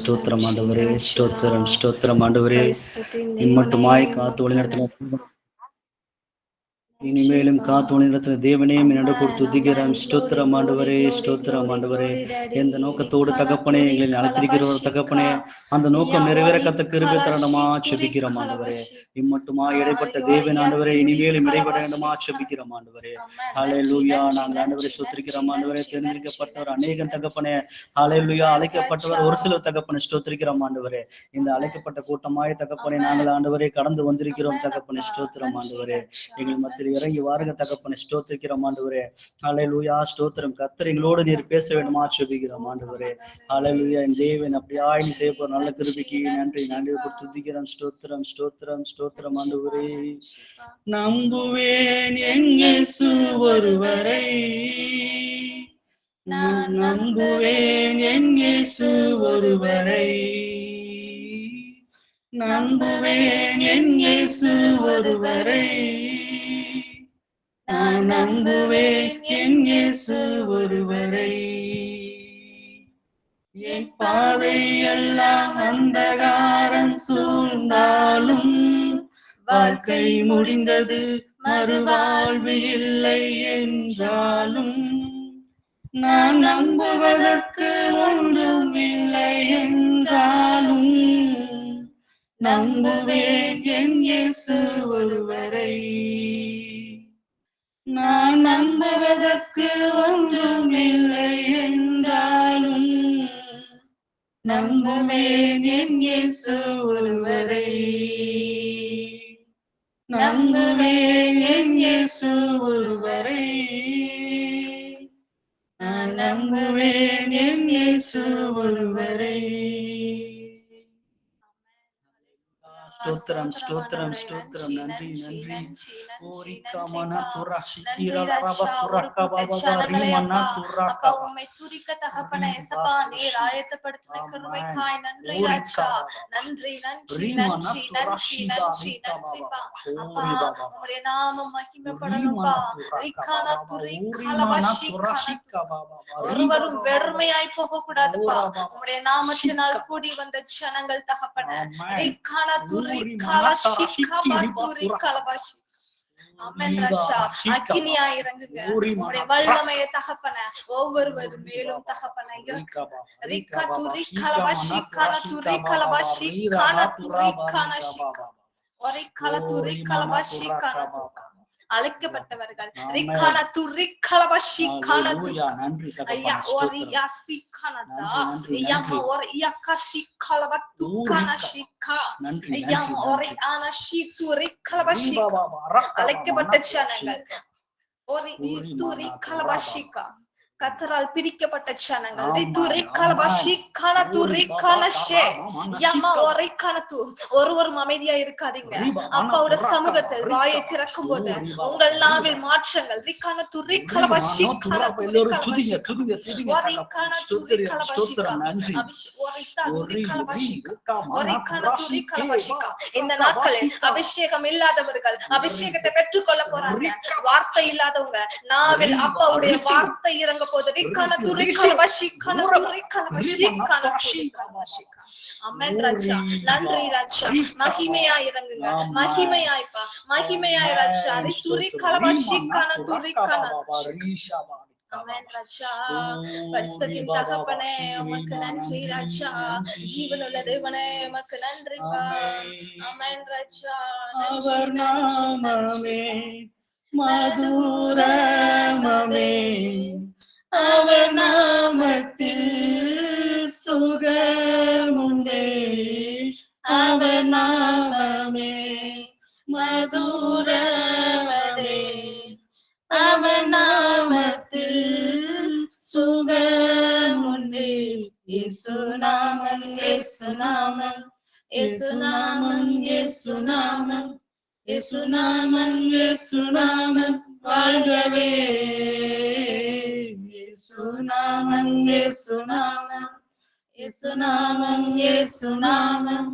ஸ்தோத்திரம் ஆண்டவரே, ஸ்தோத்திரம் ஸ்தோத்திரம் ஆண்டவரே. இம்மட்டுமாய் காத்து வழி நடத்தின இனிமேலும் காத்து வழிநடத்தின தேவனே என்னோட கொடுத்து துதிக்கிறேன். ஸ்தோத்திரம் ஆண்டவரே, ஸ்தோத்திரம் ஆண்டவரே. எந்த நோக்கத்தோடு தகப்பனே எங்களை அழைத்திருக்கிற தகப்பனே, அந்த நோக்கம் நிறைவேற கத்த கிருபை தரணுமா செபிக்கிறோம் ஆண்டவரே. இம்மட்டுமா இடைப்பட்ட தேவன் ஆண்டவரே, இனிமேலும் இடைப்பட வேண்டுமா செபிக்கிறோம் ஆண்டவரே. ஹல்லேலூயா. நாங்கள் ஆண்டவரை ஸ்தோத்திரிக்கிறோம் ஆண்டவரே. தேர்ந்தெடுக்கப்பட்டவர் அநேகம் தகப்பனே. ஹல்லேலூயா. அழைக்கப்பட்டவர் ஒரு சிலர் தகப்பனை ஸ்தோத்திரிக்கிறோம் ஆண்டவரே. இந்த அழைக்கப்பட்ட கூட்டமாய் தகப்பனை நாங்கள் ஆண்டவரே கடந்து வந்திருக்கிறோம் தகப்பனை. ஸ்தோத்திரம் ஆண்டவரே. எங்கள் மத்தியில் இறங்கி வாருங்க தகப்பனை. ஸ்தோத்திரிக்கிறோம் ஆண்டவரே. ஹல்லேலூயா. ஸ்தோத்திரம். கர்த்தர் எங்களோடு நீர் பேச வேண்டுமா செபிக்கிறோம் ஆண்டவரே. ஹல்லேலூயா. என் தேவன் அப்படியாய் நீ செய்ய போற நல்ல கிருபைக்கு நன்றி நன்றி துதிக்கிறோம். ஸ்தோத்திரம் ஸ்தோத்திரம் ஸ்தோத்திரம் ஆண்டவரே. நம்புவேன் என் இயேசு ஒருவரை, நான் நம்புவேன் என் இயேசு ஒருவரை, நம்புவேன் என் இயேசு ஒருவரை, நான் நம்புவேன் என் இயேசு ஒருவரை. என் பாதை எல்லாம் அந்தகாரம் சூழ்ந்தாலும் வாழ்க்கை முடிந்தது மறுவாழ்வு இல்லை என்றாலும், நான் நம்புவதற்கு ஒன்றும் இல்லை என்றாலும், நம்புவேன் என் இயேசு ஒருவரை. நான் நம்புவதற்கு ஒன்றும் இல்லை என்றாலும், நம்புவேன் என் இயேசு ஒருவரை. நம்புவேன் என் இயேசு ஒருவரை. நான் நம்புவேன் என் இயேசு ஒருவரை. ஸ்தோத்திரம் ஸ்தோத்திரம் ஸ்தோத்திரம். நன்றி நன்றி. ஓரிக்கா மனா துரா சிக்கிரா ரபா துரக்கா பாபா ரீமனா துரக்கா. உம்மை துதிக்க தகப்பனே இயேசுப்பா, நீர் ஆயத்தப்படுத்தின கிருபைக்காய் நன்றி ராஜா. நன்றி நன்றி நன்றி நன்றி நன்றி நன்றிப்பா. அப்பா உம்முடைய நாமம் மகிமைப்படணும்பா. ரிக்கானா துரிக்கால வஷிக்கா பாபா. ஒருவரும் வெறுமையாய் போக கூடாதுப்பா. உம்முடைய நாமத்தினால் கூடி வந்த ஜனங்கள் தகப்பனே, ரிக்கானா துரிக்கால ஷிக்கா துரிக்கால வஷி. ஆமென் ராஜா. அக்கினியா இறங்குங்க. உம்முடைய வல்லமையை தகப்பனே ஒவ்வொருவர் மேலும் தகப்பனே இறங்குங்க. ரிக்கா துரிக்கால வஷிக்கான துரிக்கால வஷிக்கான துரிக்கான ஷிக்கா ஒரிக்கால துரிக்கால வஷிக்கான துக்கா. அழைக்கப்பட்டவர்கள் ரிக்கான துரிக்கால வஷிக்கான துக்கா. ஐயா ஒரியா சிக்கானதா ஐயா ஒரியா கஷிக்கால துக்கான ஷிக்கா ஐயா ஒரியான ஷித்து ரிக்கால வஷிக்கா. அழைக்கப்பட்ட ஜனங்கள் ஒரு துரி கலவஷிக்கா, கத்தரால் பிரிக்கப்பட்ட ஜனங்கள் ஒருவரும் அமைதியா இருக்காதீங்க. அப்பாவோட சமூகத்தில் வாயை திறக்கும் போது உங்கள் நாவில் மாற்றங்கள் இந்த நாட்களில் அபிஷேகம் இல்லாதவர்கள் அபிஷேகத்தை பெற்றுக் கொள்ள போறாங்க. வார்த்தை இல்லாதவங்க நாவில் அப்பாவுடைய வார்த்தை இறங்க போது நன்றி ராஜா. மகிமையா இறங்குங்க, மகிமையாய்ப்பா, மகிமையாய் ராஜா. பரிசுத்தத்தின் தகப்பனே உமக்கு நன்றி ராஜா. ஜீவனுள்ள தேவனே உமக்கு நன்றிப்பா. ஆமென் ராஜா. அவர் நாமமே மதுரமே, அவர் நாமத்தில் சுகமுண்டே, அவர் நாமமே மதுரமே, அவர் நாமத்தில் சுகமுண்டே. இயேசு நாமம் இயேசு நாமம் இயேசு நாமம் இயேசு நாமம் இயேசு நாமம் இயேசு நாமம் வாழ்கவே. இயேசு நாமம் இயேசு நாமம் இயேசு நாமம் இயேசு நாமம்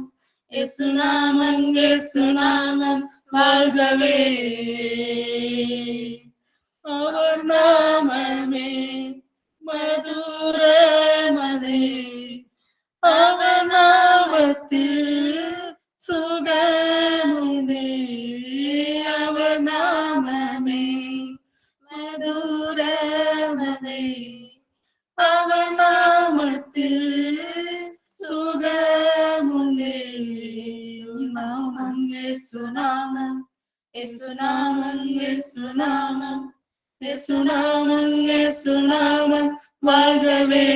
இயேசு நாமம் இயேசு நாமம் வாழ்கவே. அவர் நாமமே மதுரமதே, அவர் சுகமுமே, அவர் நாமமே மதுரமதே, அவர் நாமத்தில் சுகமுமே. நாமம் இயேசுநாமம், இயேசுநாமம், இயேசுநாமம், இயேசுநாமம், இயேசுநாமம் வாழ்கவே.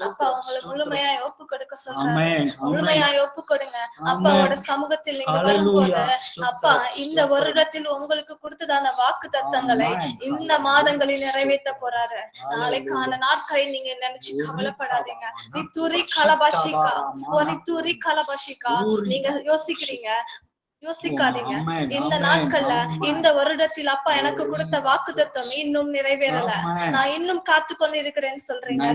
அப்பா உங்களை முழுமையாய் ஒப்பு கொடுக்க சொல்றாங்க. முழுமையாய் ஒப்பு கொடுங்க. அப்பாவோட சமூகத்தில் நீங்க வரும்போது அப்பா இந்த வருடத்தில் உங்களுக்கு கொடுத்ததான வாக்கு தத்தங்களை இந்த மாதங்களில் நிறைவேற்ற போறாரு. நாளைக்கான நாட்களை நீங்க நினைச்சு கவலைப்படாதீங்க. ரித்துரி கலபாஷிகா, ரித்துரி கலபாஷிகா, நீங்க யோசிக்காதீங்க. இந்த நாட்கள்ல இந்த வருடத்தில் அப்பா எனக்கு கொடுத்த வாக்குத்தத்தம் இன்னும் நிறைவேறல, நான் இன்னும் காத்து கொண்டு இருக்கிறேன்னு சொல்றீங்க.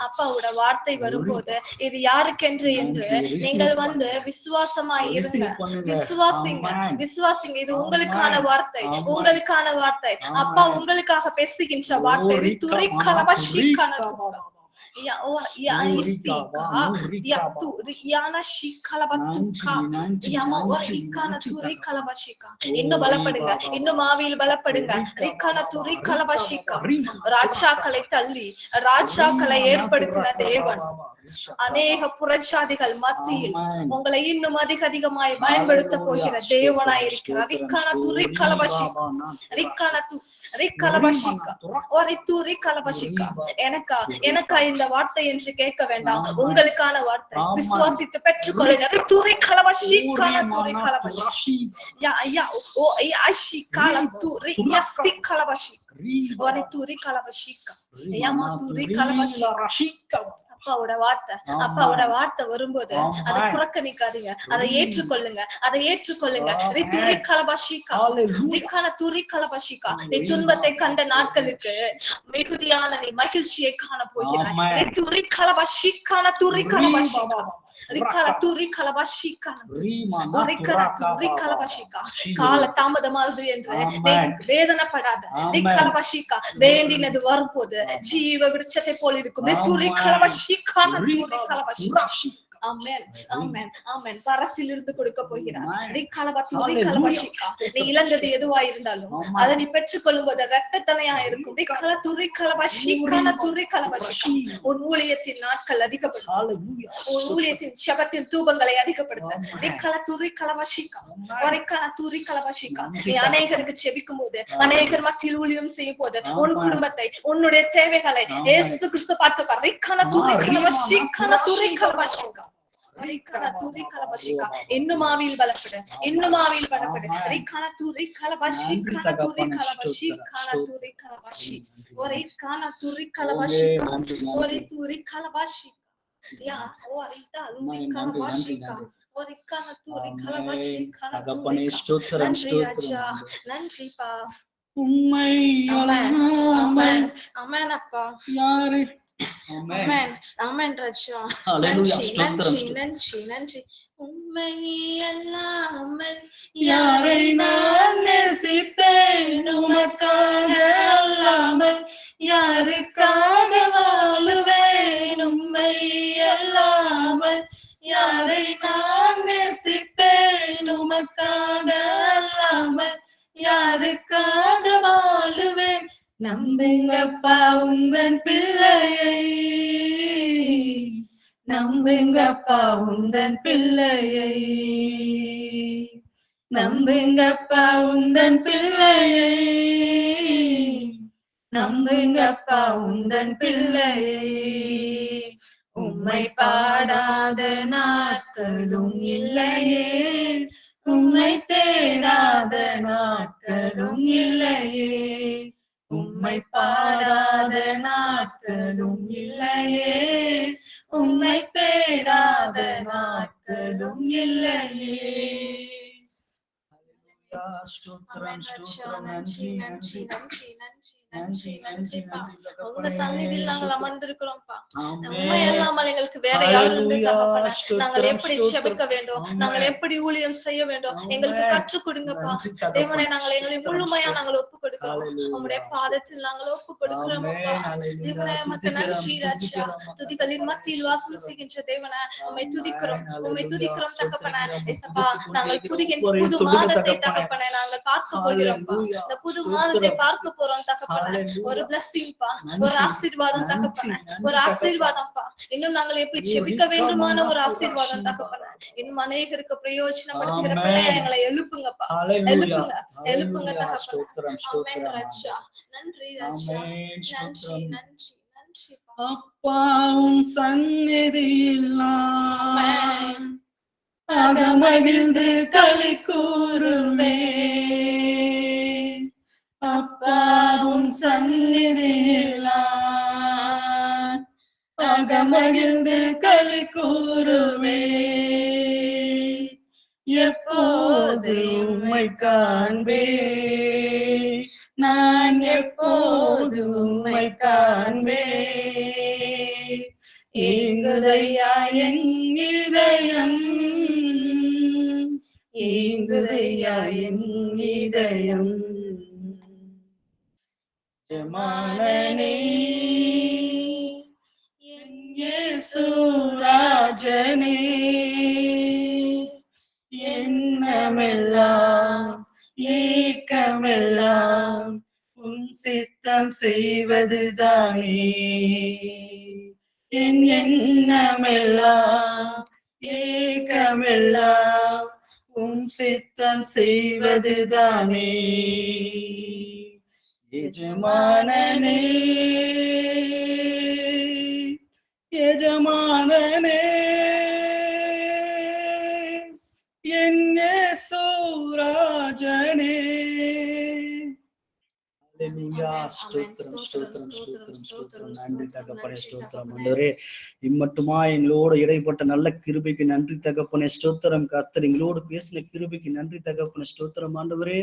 அப்பாவோட வார்த்தை வரும்போது இது யாருக்கென்று என்று நீங்கள் வந்து விசுவாசமாய் இருங்க. விசுவாசிங்க. இது உங்களுக்கான வார்த்தை, உங்களுக்கான வார்த்தை. அப்பா உங்களுக்காக பேசுகின்ற வார்த்தை. இன்னும் பலப்படுங்க, இன்னும் ஆவியில் பலப்படுங்க. ராஜாக்களை தள்ளி ராஜாக்களை ஏற்படுத்தின தேவன் அநேக புறஜாதிகள் மத்தியில் உங்களை இன்னும் அதிகமாய் பயன்படுத்த போகிற தேவனாய் இருக்கிறார். எனக்கா இந்த வார்த்தை என்று கேட்க வேண்டாம், உங்களுக்கான வார்த்தை. விசுவாசித்து பெற்றுக்கொள்ளுங்க. அப்பாவோட வார்த்தை வரும்போது அதை புறக்கணிக்காதீங்க, அதை ஏற்றுக்கொள்ளுங்க, அதை ஏற்றுக்கொள்ளுங்க. நீ துன்பத்தை கண்ட நாட்களுக்கு மிகுதியான நீ மகிழ்ச்சியை காண போகிறாய். கால தாமதமாகுது என்று வேதனைப்படாத. வேண்டினது வரும்போது ஜீவ விருட்சத்தை போல் இருக்கும். பரத்தில் இருந்து கொடுக்க போகிறார். நீ இழந்தது எதுவா இருந்தாலும் அதை நீ பெற்றுக் கொள்ளும் போது ரத்தத்தனையா இருக்கும். உன் ஊழியத்தின் நாட்கள் அதிகப்படுத்த, உன் ஊழியத்தின் ஜெபத்தின் தூபங்களை அதிகப்படுத்த. நீ அநேகருக்கு செபிக்கும் போது, அநேகர் மத்தியில் ஊழியம் செய்யும் போது உன் குடும்பத்தை, உன்னுடைய தேவைகளை இயேசு கிறிஸ்து பார்த்துப்பார். இன்னும் ஆவியில் பலப்படு, இன்னும் ஆவியில் பலப்படு. நன்றிப்பா. உம்மை அப்பா யாரு? நன்றி. உம்மை அல்லாமல் யாரை நான் நேசிப்பேன்? உமக்காக அல்லாமல் யாருக்காக வாழுவேன்? உம்மை அல்லாமல் யாரை நான் நேசிப்பேன்? உமக்காக அல்லாமல் யாருக்காக வாழுவேன்? நம்புங்கப்பா உந்தன் பிள்ளையை, நம்புங்கப்பா உந்தன் பிள்ளையை, நம்புங்கப்பா உந்தன் பிள்ளையை, நம்புங்கப்பா உந்தன் பிள்ளையை. உம்மை பாடாத நாட்களும் இல்லையே, உம்மை தேடாத நாட்களும் இல்லையே, உம்மை பாடாத நாட்களும் இல்லையே, உம்மை தேடாத நாட்களும் இல்லையே. நன்றி. நன்றி நன்றிப்பா. உங்க சந்நிதியில் நாங்கள் அமர்ந்திருக்கிறோம்ப்பா. உண்மை இல்லாமல் எங்களுக்கு வேற யாரும் இல்லை தகப்பனே. நாங்கள் எப்படி செபிக்க வேண்டும், நாங்கள் எப்படி ஊழியம் செய்ய வேண்டும், எங்களுக்கு கற்றுக் கொடுங்கப்பா. தேவனே, நாங்கள் எங்களை முழுமையா நாங்கள் ஒப்பு கொடுக்கிறோம். உங்களுடைய பாதத்தில் நாங்கள் ஒப்பு கொடுக்கிறோம்ப்பா. தேவனே, மத்த நன்றி ராஜா. துதிகளின் மத்தியில் வாசம் செய்கின்ற தேவனே, உம்மை துதிக்கிறோம், உம்மை துதிக்கிறோம் தகப்பனே. இயேசப்பா, நாங்கள் புது மாதத்தை தகப்பனே நாங்கள் பார்க்க போகிறோம்ப்பா. இந்த புது மாதத்தை பார்க்க போறோம் தகப்பனே. ஒரு blessing பா, ஒரு ஆசீர்வாதம் தகப்பனே, ஒரு ஆசீர்வாதம்ப்பா. இன்னும் நாங்கள் எப்படி ஜெபிக்க வேண்டுமான ஒரு ஆசீர்வாதம் தகப்பனே. இன்னும் அநேகருக்கு பிரயோஜனப்படுத்துகிற பிள்ளையா எங்களை எழுப்புங்கப்பா, எழுப்புங்க, எழுப்புங்க தகப்பனே. ஆமென் ராஜா. நன்றி ராஜா. நன்றி நன்றி நன்றிப்பா. அப்பாவும் சந்நிதியில் நான் அகமகிழ்ந்து களி கூறுவேன். அப்பாவும் சந்நிதியில் நான் அகமகிழ்ந்து களி கூறுவேன். எப்போது உம்மை காண்பேன், நான் எப்போது உம்மை காண்பேன். ஏங்குதையா என் இதயம், ஏங்குதையா என் இதயம். ஜமானனே என் இயேசு ராஜனே, எண்ணமெல்லாம் ஏக்கமெல்லாம் உன் சித்தம் செய்வதுதானே. என் எண்ணமெல்லாம் ஏக்கமெல்லாம் உன் சித்தம் செய்வதுதானே. எஜமானனே எஜமானனே என் இயேசு ராஜனே. ஸ்தோத்திரம் ஸ்தோத்திரம் ஸ்தோத்திரம் ஸ்தோத்திரம். நன்றி தகப்பனே, ஸ்தோத்திரம் ஆண்டவரே. இம்மட்டுமா எங்களோடு இடைப்பட்ட நல்ல கிருபைக்கு நன்றி தகப்பனே, ஸ்தோத்திரம். கர்த்தர் எங்களோடு பேசின கிருபைக்கு நன்றி தகப்பனே, ஸ்தோத்திரம் ஆண்டவரே.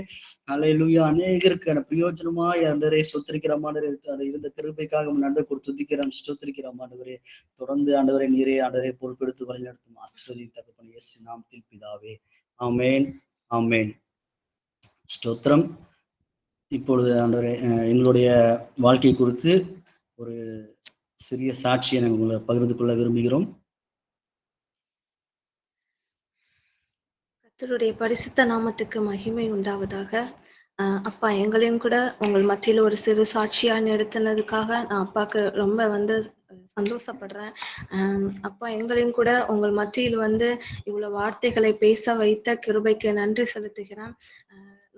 அல்லேலூயா. அநேகருக்கு பிரயோஜனமாய் ஆண்டவரே ஸ்தோத்திரிக்கிற ஆண்டவரே, இருந்த கிருபைக்காக நன்றி கொடுத்து துதிக்கிறோம், ஸ்தோத்திரிக்கிறோம் ஆண்டவரே. தொடர்ந்து ஆண்டவரே நீரே ஆண்டவரே பொறுப்பெடுத்து வழிநடத்தும் ஆசீர்வதி தகப்பனே, இயேசு நாமத்தில் பிதாவே. ஆமென் ஆமென். ஸ்தோத்திரம். இப்பொழுது ஆண்டவரே, எங்களுடைய வாழ்க்கை குறித்து ஒரு சிறிய சாட்சியை நாங்கள் உங்களை பகிர்ந்து கொள்ள விரும்புகிறோம். கர்த்தருடைய பரிசுத்த நாமத்துக்கு மகிமை உண்டாவதாக. அப்பா, எங்களையும் கூட உங்கள் மத்தியில் ஒரு சிறு சாட்சியா நிறுத்தினதுக்காக நான் அப்பாவுக்கு ரொம்ப சந்தோஷப்படுறேன். அப்பா, எங்களையும் கூட உங்கள் மத்தியில் இவ்வளவு வார்த்தைகளை பேச வைத்த கிருபைக்கு நன்றி செலுத்துகிறேன்.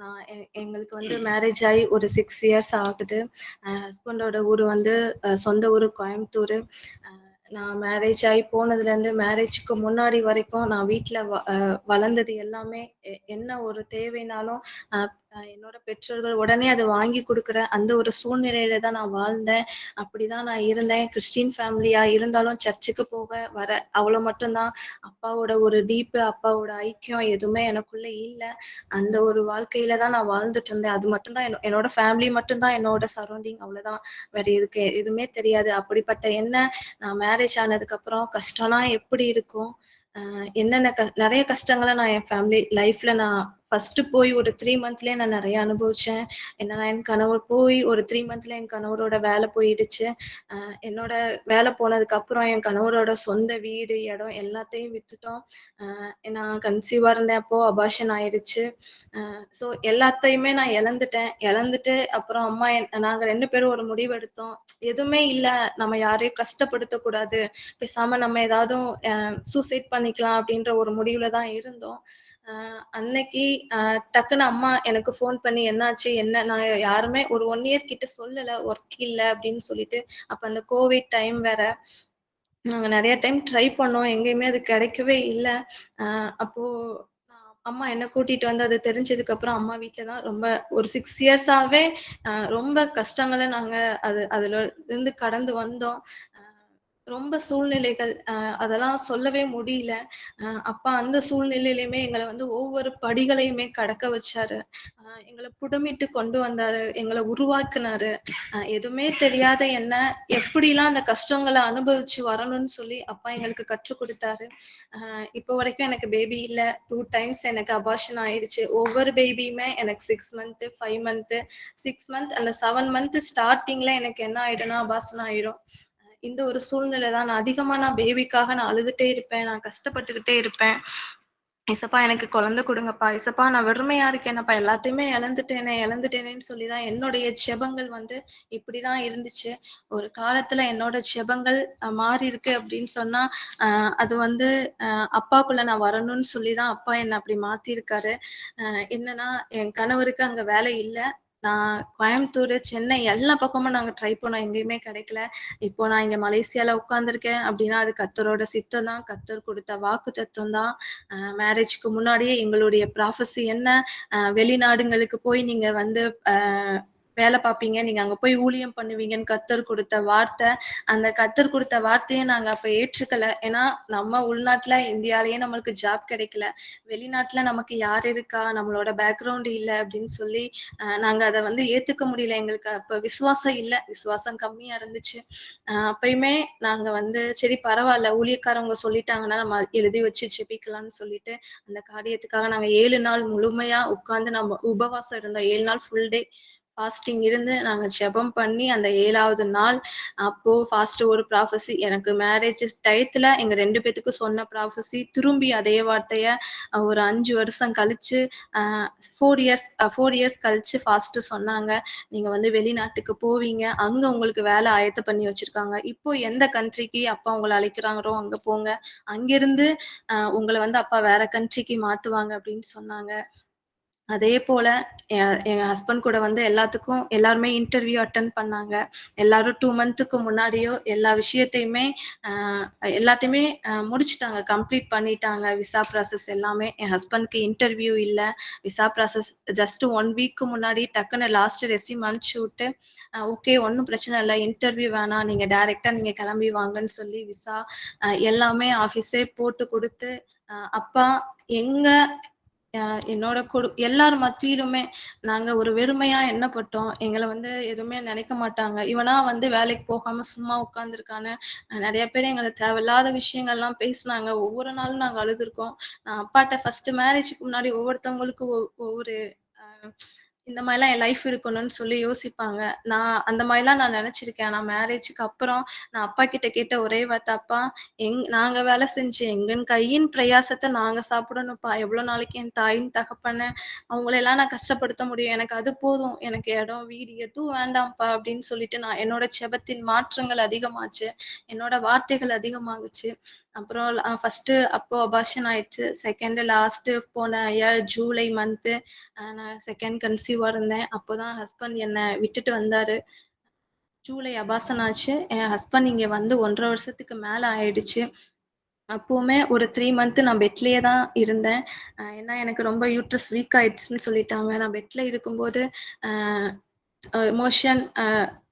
நான் எங்களுக்கு மேரேஜ் ஆகி ஒரு 6 years ஆகுது. ஹஸ்பண்டோட ஊர் சொந்த ஊர் கோயம்புத்தூர். நான் மேரேஜ் ஆகி போனதுலேருந்து மேரேஜுக்கு முன்னாடி வரைக்கும் நான் வீட்டில் வளர்ந்தது எல்லாமே என்ன ஒரு தேவைனாலும் என்னோட பெற்றோர்கள் உடனே அதை வாங்கி கொடுக்குற அந்த ஒரு சூழ்நிலையில தான் நான் வாழ்ந்தேன். அப்படிதான் நான் இருந்தேன். கிறிஸ்டின் ஃபேமிலியா இருந்தாலும் சர்ச்சுக்கு போக வர அவ்வளோ மட்டும்தான். அப்பாவோட ஒரு டீப்பு, அப்பாவோட ஐக்கியம் எதுவுமே எனக்குள்ள இல்லை. அந்த ஒரு வாழ்க்கையில தான் நான் வாழ்ந்துட்டு இருந்தேன். அது மட்டும்தான் என்னோட ஃபேமிலி மட்டும்தான் என்னோட சரௌண்டிங், அவ்வளோதான். வேற எதுவுமே தெரியாது. அப்படிப்பட்ட என்ன நான் மேரேஜ் ஆனதுக்கு அப்புறம் கஷ்டம்னா எப்படி இருக்கும், என்னென்ன நிறைய கஷ்டங்களை நான் என் ஃபேமிலி லைஃப்ல நான் ஃபர்ஸ்ட் போய் ஒரு 3 month்லயே நான் நிறைய அனுபவிச்சேன். என்னன்னா, என் கணவர் போய் ஒரு 3 month்ல என் கணவரோட வேலை போயிடுச்சு. என்னோட வேலை போனதுக்கு அப்புறம் என் கணவரோட சொந்த வீடு, இடம் எல்லாத்தையும் வித்துட்டோம். நான் கன்சீவா இருந்தேன். அப்போ அபார்ஷன் ஆயிடுச்சு. ஸோ எல்லாத்தையுமே நான் இழந்துட்டு அப்புறம் அம்மா நாங்க 2 பேரும் ஒரு முடிவு எடுத்தோம். எதுவுமே இல்லை, நம்ம யாரையும் கஷ்டப்படுத்தக்கூடாது, பேசாம நம்ம ஏதாவது சூசைட் பண்ணிக்கலாம் அப்படின்ற ஒரு முடிவுல தான் இருந்தோம். அன்னைக்கு டக்குன்னு அம்மா எனக்கு ஃபோன் பண்ணி என்னாச்சு என்ன, நான் யாருமே ஒரு 1 year கிட்ட சொல்லல, ஒர்க் இல்லை அப்படின்னு சொல்லிட்டு. அப்ப அந்த கோவிட் டைம் வேற. நாங்க நிறைய டைம் ட்ரை பண்ணோம், எங்கேயுமே அது கிடைக்கவே இல்லை. அப்போ அம்மா என்ன கூட்டிட்டு அது தெரிஞ்சதுக்கு அப்புறம் அம்மா வீட்டில தான் ரொம்ப ஒரு 6 years ரொம்ப கஷ்டங்களை நாங்க அதுல இருந்து கடந்து வந்தோம். ரொம்ப சூழ்நிலைகள் அதெல்லாம் சொல்லவே முடியல. அப்பா அந்த சூழ்நிலையிலயுமே எங்கள வந்து ஒவ்வொரு படிகளையுமே கடக்க வச்சாரு. எங்கள புடமிட்டு கொண்டு வந்தாரு. எங்கள உருவாக்குனாரு. எதுவுமே தெரியாத என்ன எப்படிலாம் அந்த கஷ்டங்கள அனுபவிச்சு வரணும்னு சொல்லி அப்பா எங்களுக்கு கற்றுக் குடுத்தாரு. இப்போ வரைக்கும் எனக்கு பேபி இல்ல. 2 டைம்ஸ் எனக்கு அபார்ஷன் ஆயிடுச்சு. ஒவ்வொரு பேபியுமே எனக்கு 6 மந்த், 5 மந்த், 6 மந்த் அந்த 7 மந்த் ஸ்டார்ட்டிங்ல எனக்கு என்ன ஆயிடும்னா அபார்ஷன் ஆயிடும். இந்த ஒரு சூழ்நிலை தான். நான் அதிகமா பேபிக்காக நான் அழுதுட்டே இருப்பேன். நான் கஷ்டப்பட்டுக்கிட்டே இருப்பேன். "ஏசப்பா எனக்கு குழந்தை குடுங்கப்பா. ஏசப்பா நான் வெறுமையா இருக்கேனப்பா. எல்லாத்தையுமே இழந்துட்டேனே, இழந்துட்டேனேன்னு" சொல்லி தான் என்னுடைய ஜெபங்கள் வந்து இப்படிதான் இருந்துச்சு. ஒரு காலத்துல என்னோட ஜெபங்கள் மாறியிருக்கு அப்படின்னு சொன்னா, அ அது வந்து அப்பாக்குள்ள நான் வரணும்னு சொல்லி தான் அப்பா என்ன அப்படி மாத்தியிருக்காரு. என்னன்னா, என் கணவருக்கு அங்க வேலை இல்ல. நான் கோயம்புத்தூர், சென்னை எல்லா பக்கமும் நாங்க ட்ரை பண்ணோம். எங்கேயுமே கிடைக்கல. இப்போ நான் இங்க மலேசியால உட்கார்ந்துருக்கேன் அப்படின்னா, அது கர்த்தரோட சித்தம் தான். கர்த்தர் குடுத்த வாக்குத்தத்தம் தான். மேரேஜ்க்கு முன்னாடியே எங்களுடைய ப்ராஃபஸி என்ன, வெளிநாடுங்களுக்கு போய் நீங்க வந்து அ வேல பார்ப்பீங்க. நீங்க அங்க போய் ஊழியம் பண்ணுவீங்கன்னு கர்த்தர் குடுத்த வார்த்தை. அந்த கர்த்தர் குடுத்த வார்த்தைய நாங்க அப்ப ஏற்றுக்கல. ஏன்னா, நம்ம உள்நாட்ல இந்தியாலயே நம்மளுக்கு ஜாப் கிடைக்கல. வெளிநாட்ல நமக்கு யார் இருக்கா? நம்மளோட பேக்ரவுண்ட் இல்ல அப்படின்னு சொல்லி, நாங்க அத வந்து ஏத்துக்க முடியல. எங்களுக்கு அப்ப விசுவாசம் இல்ல. விசுவாசம் கம்மியா இருந்துச்சு. அப்பயுமே நாங்க வந்து சரி பரவால்ல, ஊழியக்காரவங்க சொல்லிட்டாங்கன்னா, நம்ம எழுதி வச்சு ஜெபிக்கலாம்னு சொல்லிட்டு, அந்த காரியத்துக்காக நாங்க 7 நாள் முழுமையா உட்கார்ந்து நம்ம உபவாசம் இருந்தோம். 7 நாள் ஃபுல் டே ஃபாஸ்டிங் இருந்து நாங்க ஜெபம் பண்ணி, அந்த 7வது நாள் அப்போ ஃபாஸ்ட் ஒரு ப்ராஃபஸி எனக்கு மேரேஜ் டயத்துல எங்க 2 பேத்துக்கும் சொன்ன ப்ராஃபஸி திரும்பி அதே வார்த்தைய ஒரு 5 வருஷம் கழிச்சு, அ 4 இயர்ஸ் கழிச்சு ஃபாஸ்ட் சொன்னாங்க. நீங்க வந்து வெளிநாட்டுக்கு போவீங்க. அங்க உங்களுக்கு வேலை ஆயத்த பண்ணி வச்சிருக்காங்க. இப்போ எந்த கண்ட்ரிக்கு அப்பா உங்கள அழைக்கிறாங்களோ அங்க போங்க. அங்கிருந்து உங்கள வந்து அப்பா வேற கண்ட்ரிக்கு மாத்துவாங்க அப்படின்னு சொன்னாங்க. அதேபோல எ எங்க ஹஸ்பண்ட் கூட வந்து எல்லாருமே இன்டர்வியூ அட்டெண்ட் பண்ணாங்க. எல்லாரும் 2 மந்த்துக்கு முன்னாடியோ எல்லா விஷயத்தையுமே அ எல்லாத்தையுமே முடிச்சுட்டாங்க. கம்ப்ளீட் பண்ணிட்டாங்க. விசா ப்ராசஸ் எல்லாமே. என் ஹஸ்பண்ட்க்கு இன்டர்வியூ இல்ல. விசா ப்ராசஸ் ஜஸ்ட் 1 வீக்கு முன்னாடி டக்குனு லாஸ்ட் ரெஸ்யூம் அனுப்பிச்சு விட்டு, ஓகே ஒண்ணும் பிரச்சனை இல்ல. இன்டர்வியூ வேணாம். நீங்க கிளம்பி வாங்கன்னு சொல்லி விசா எல்லாமே ஆஃபீஸே போட்டு குடுத்து, அப்பா எங்க அ என்னோட எல்லார் மத்தியிலுமே நாங்க ஒரு வெறுமையா எண்ணப்பட்டோம். எங்கள வந்து எதுவுமே நினைக்க மாட்டாங்க. இவனா வந்து வேலைக்கு போகாம சும்மா உட்கார்ந்துருக்கான்னு, நெறைய பேர் எங்கள தேவையில்லாத விஷயங்கள்லாம் பேசுனாங்க. ஒவ்வொரு நாளும் நாங்க அழுதுருக்கோம். நான் அப்பாட்ட ஃபர்ஸ்ட்டு மேரேஜுக்கு முன்னாடி ஒவ்வொருத்தவங்களுக்கும் ஒவ்வொரு அ இந்த மாரிலாம் என் லைஃப் இருக்கணும்னு சொல்லி யோசிப்பாங்க. அந்த மாரிலாம் நான் நெனச்சிருக்கேன். ஆனா மேரேஜுக்கு அப்புறம் நான் அப்பாகிட்ட கேட்ட ஒரே வார்த்தை, "அப்பா நாங்க வேலை செஞ்சு எங்கன் கையின் பிரயாசத்த நாங்க சாப்பிடணும்ப்பா. எவ்வளோ நாளைக்கு என் தாயின், தகப்பன அவங்களெல்லாம் நான் கஷ்டப்படுத்த முடியும். எனக்கு அது போதும். எனக்கு இடம், வீடு எதுவும் வேண்டாம்ப்பா" அப்படின்னு சொல்லிட்டு என்னோட ஜெபத்தின் மாற்றங்கள் அதிகமாச்சு. என்னோட வார்த்தைகள் அதிகமாகுச்சு. அப்புறம் ஃபர்ஸ்ட்டு அப்போ அபார்ஷன் ஆயிடுச்சு. 2ண்டு லாஸ்ட்டு போன இயர் ஜூலை மந்த்து நான் 2ண்ட் கன்சீவா இருந்தேன். அப்போதான் ஹஸ்பண்ட் என்ன விட்டுட்டு வந்தாரு. ஜூலை அபார்சன் ஆச்சு. என் ஹஸ்பண்ட் இங்க வந்து 1 1/2 வருஷத்துக்கு மேல ஆயிடுச்சு. அப்பவுமே ஒரு 3 மந்த் நான் பெட்லயே தான் இருந்தேன். ஏன்னா எனக்கு ரொம்ப யூட்ரஸ் வீக் ஆயிடுச்சுன்னு சொல்லிட்டாங்க. நான் பெட்ல இருக்கும்போது, அ மோஷன்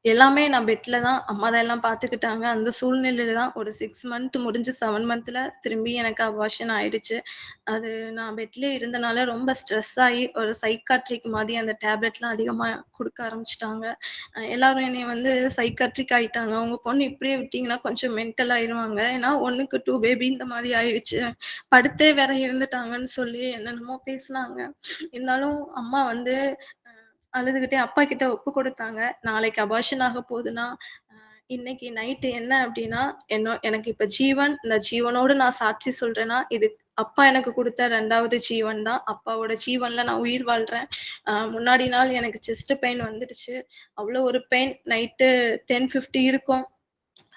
எல்லாமே நான் பெட்ல தான் அம்மா தான் எல்லாம் பார்த்துக்கிட்டாங்க. அந்த சூழ்நிலையில தான் ஒரு 6 மந்த் முடிஞ்சு 7 மந்த்ல திரும்பி எனக்கு அபார்ஷன் ஆயிடுச்சு. அது நான் பெட்லயே இருந்தனால ரொம்ப ஸ்ட்ரெஸ் ஆயி ஒரு சைக்காட்ரிக் மாரி அந்த டேப்லெட்லாம் அதிகமா குடுக்க ஆரம்பிச்சுட்டாங்க. எல்லாரும் என்னைய வந்து சைக்காட்ரிக் ஆயிட்டாங்க. உங்க பொண்ணு இப்படியே விட்டீங்கன்னா கொஞ்சம் மென்டல் ஆயிருவாங்க. ஏன்னா 1க்கு 2 பேபி இந்த மாரி ஆயிடுச்சு. படுத்தே வேற இறந்துட்டாங்கன்னு சொல்லி என்னென்னமோ பேசுனாங்க. இருந்தாலும் அம்மா வந்து அழுதுகிட்டே அப்பா கிட்ட ஒப்பு குடுத்தாங்க. நாளைக்கு அபார்ஷன் ஆக போதுன்னா, அ இன்னைக்கு நைட்டு என்ன அப்டின்னா, எனக்கு இப்ப ஜீவன். இந்த ஜீவனோடு நான் சாட்சி சொல்றேன்னா, இது அப்பா எனக்கு குடுத்த 2வது ஜீவன் தான். அப்பாவோட ஜீவன்ல நான் உயிர் வாழ்றேன். முன்னாடி நாள் எனக்கு செஸ்ட் பெயின் வந்துடுச்சு. அவ்ளோ ஒரு பெயின். நைட்டு 10:50 இருக்கும்.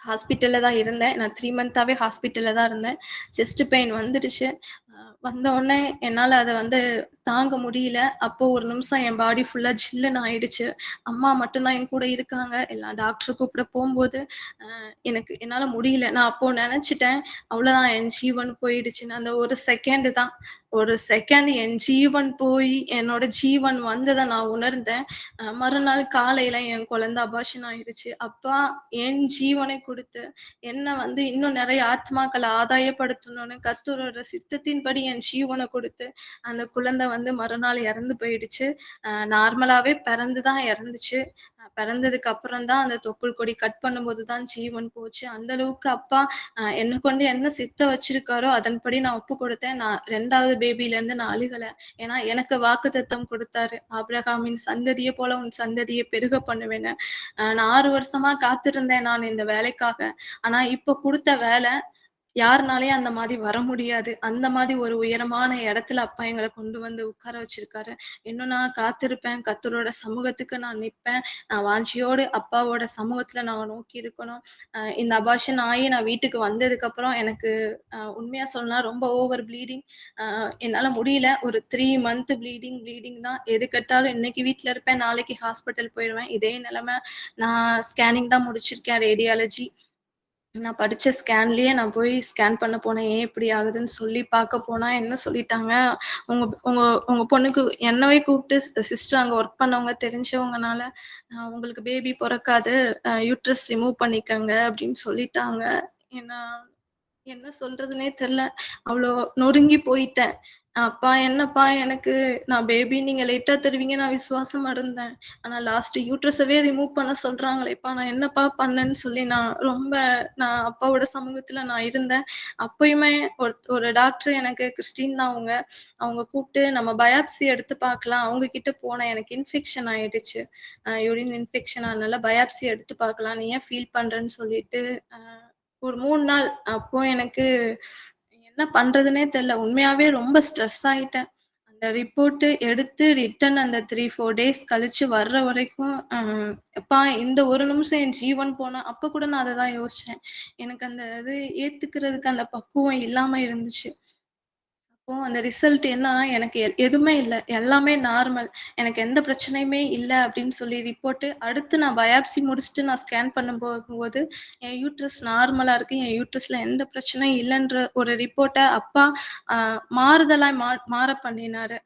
ஹாஸ்பிட்டல்ல தான் இருந்தேன். நான் 3 மந்த்தாவே ஹாஸ்பிட்டல்ல தான் இருந்தேன். செஸ்ட் பெயின் வந்துடுச்சு. வந்தவுடனே என்னால அத வந்து தாங்க முடியல. அப்போ ஒரு நிமிஷம் என் பாடி ஃபுல்லா ஜில்லுன்னு ஆயிடுச்சு. அம்மா மட்டும் தான் என் கூட இருக்காங்க. எல்லாம் டாக்டர கூப்பிட போம்போது, என்னால முடியல. நான் அப்போ நெனச்சுட்டேன், அவ்வளோதான் என் ஜீவன் போயிடுச்சுன்னு. அந்த ஒரு செகண்ட் தான். ஒரு செகண்ட் என் ஜீவன் போய் என்னோட ஜீவன் வந்ததை நான் உணர்ந்தேன். மறுநாள் காலையில என் குழந்தை அபார்ஷன் ஆயிடுச்சு. அப்பா என் ஜீவனை கொடுத்து என்ன வந்து இன்னும் நிறைய ஆத்மாக்களை ஆதாயப்படுத்தணும்னு கர்த்தரோட சித்தத்தின்படி என் ஜீவனை கொடுத்து அந்த குழந்தை வந்து மறுநாள் இறந்து போயிடுச்சு. நார்மலாவே பிறந்துதான் இறந்துச்சு. பிறந்ததுக்கு அப்புறம் தான் அந்த தொப்புள் கொடி கட் பண்ணும்போது தான் ஜீவன் போச்சு. அந்த அளவுக்கு அப்பா என்ன கொண்டு என்ன சித்த வச்சிருக்காரோ அதன்படி நான் ஒப்பு கொடுத்தேன். நான் 2வது பேபில இருந்து நான் அழுகல. ஏன்னா எனக்கு வாக்குத்தத்தம் கொடுத்தாரு. ஆபிரகாமின் சந்ததியை போல உன் சந்ததியை பெருக பண்ணுவேன்னு. நான் 6 வருஷமா காத்திருந்தேன் நான் இந்த வேலைக்காக. ஆனா இப்ப கொடுத்த வேலை யாருனாலயும் அந்த மாதிரி வர முடியாது. அந்த மாதிரி ஒரு உயரமான இடத்துல அப்பா எங்களை கொண்டு வந்து உட்கார வச்சிருக்காரு. இன்னும் நான் காத்திருப்பேன். கர்த்தரோட சமூகத்துக்கு நான் நிற்பேன். நான் வாஞ்சியோடு அப்பாவோட சமூகத்துல நான் நோக்கி இருக்கணும். இந்த அபார்ஷன் ஆகி நான் வீட்டுக்கு வந்ததுக்கு அப்புறம் எனக்கு உண்மையா சொல்லணும்னா ரொம்ப ஓவர் ப்ளீடிங். என்னால முடியல. ஒரு 3 மந்த் ப்ளீடிங் தான். எதுக்கெடுத்தாலும் இன்னைக்கு வீட்ல இருப்பேன், நாளைக்கு ஹாஸ்பிட்டல் போயிடுவேன். இதே நிலைமை. நான் ஸ்கேனிங் தான் முடிச்சிருக்கேன், ரேடியாலஜி. நான் படிச்ச ஸ்கேன்லயே நான் போய் ஸ்கேன் பண்ண போனேன். ஏன் இப்படி ஆகுதுன்னு சொல்லி பார்க்க போனா என்ன சொல்லிட்டாங்க, உங்க உங்க உங்க பொண்ணுக்கு என்னவே கூப்பிட்டு சிஸ்டர் அங்க ஒர்க் பண்ணவங்க தெரிஞ்சவங்கனால, உங்களுக்கு பேபி பொறக்காது. யூட்ரஸ் ரிமூவ் பண்ணிக்கங்க அப்படின்னு சொல்லிட்டாங்க. ஏன்னா என்ன சொல்றதுன்னே தெரியல. அவ்ளோ நொறுங்கி போயிட்டேன். அப்பா என்னப்பா எனக்கு நான் பேபி நீங்க லேட்டா தருவீங்க நான் விசுவாசமா இருந்தேன். ஆனா லாஸ்ட் யூட்ரஸவே ரிமூவ் பண்ண சொல்றாங்களேப்பா! நான் என்னப்பா பண்ணேன்னு சொல்லி நான் அப்பாவோட சமூகத்துல நான் இருந்தேன். அப்பயுமே ஒரு ஒரு டாக்டர் எனக்கு கிறிஸ்டின் தான் அவங்க. அவங்க கூப்ட்டு நம்ம பயாப்சி எடுத்து பார்க்கலாம். அவங்க கிட்ட போனேன். எனக்கு இன்ஃபெக்ஷன் ஆயிடுச்சு. யூரின் இன்ஃபெக்ஷன் அதனால பயாப்சி எடுத்து பார்க்கலாம். நீ ஏன் ஃபீல் பண்றன்னு சொல்லிட்டு, அ ஒரு 3 நாள் அப்போ எனக்கு என்ன பண்றதுன்னே தெரியல. உண்மையாவே ரொம்ப ஸ்ட்ரெஸ் ஆயிட்டேன். அந்த ரிப்போர்ட் எடுத்து ரிட்டர்ன் அந்த 3, 4 டேஸ் கழிச்சு வர்ற வரைக்கும், எப்பா இந்த ஒரு நிமிஷம் என் ஜீவன் போனா அப்ப கூட நான் அத தான் யோசிச்சேன். எனக்கு அந்த இது ஏத்துக்கிறதுக்கு அந்த பக்குவம் இல்லாம இருந்துச்சு. அப்போ அந்த ரிசல்ட் என்னன்னா, எனக்கு எதுவுமே இல்ல. எல்லாமே நார்மல். எனக்கு எந்த பிரச்சனையுமே இல்ல அப்படின்னு சொல்லி ரிப்போர்ட் அடுத்து நான் பயாப்சி முடிச்சுட்டு நான் ஸ்கேன் போது என் யூட்ரஸ் நார்மலா இருக்கு. என் யூட்ரஸ்ல எந்த பிரச்சனையும் இல்லன்ற ஒரு ரிப்போர்ட்ட அப்பா அ மாறுதலாய் மாற பண்ணினாரு.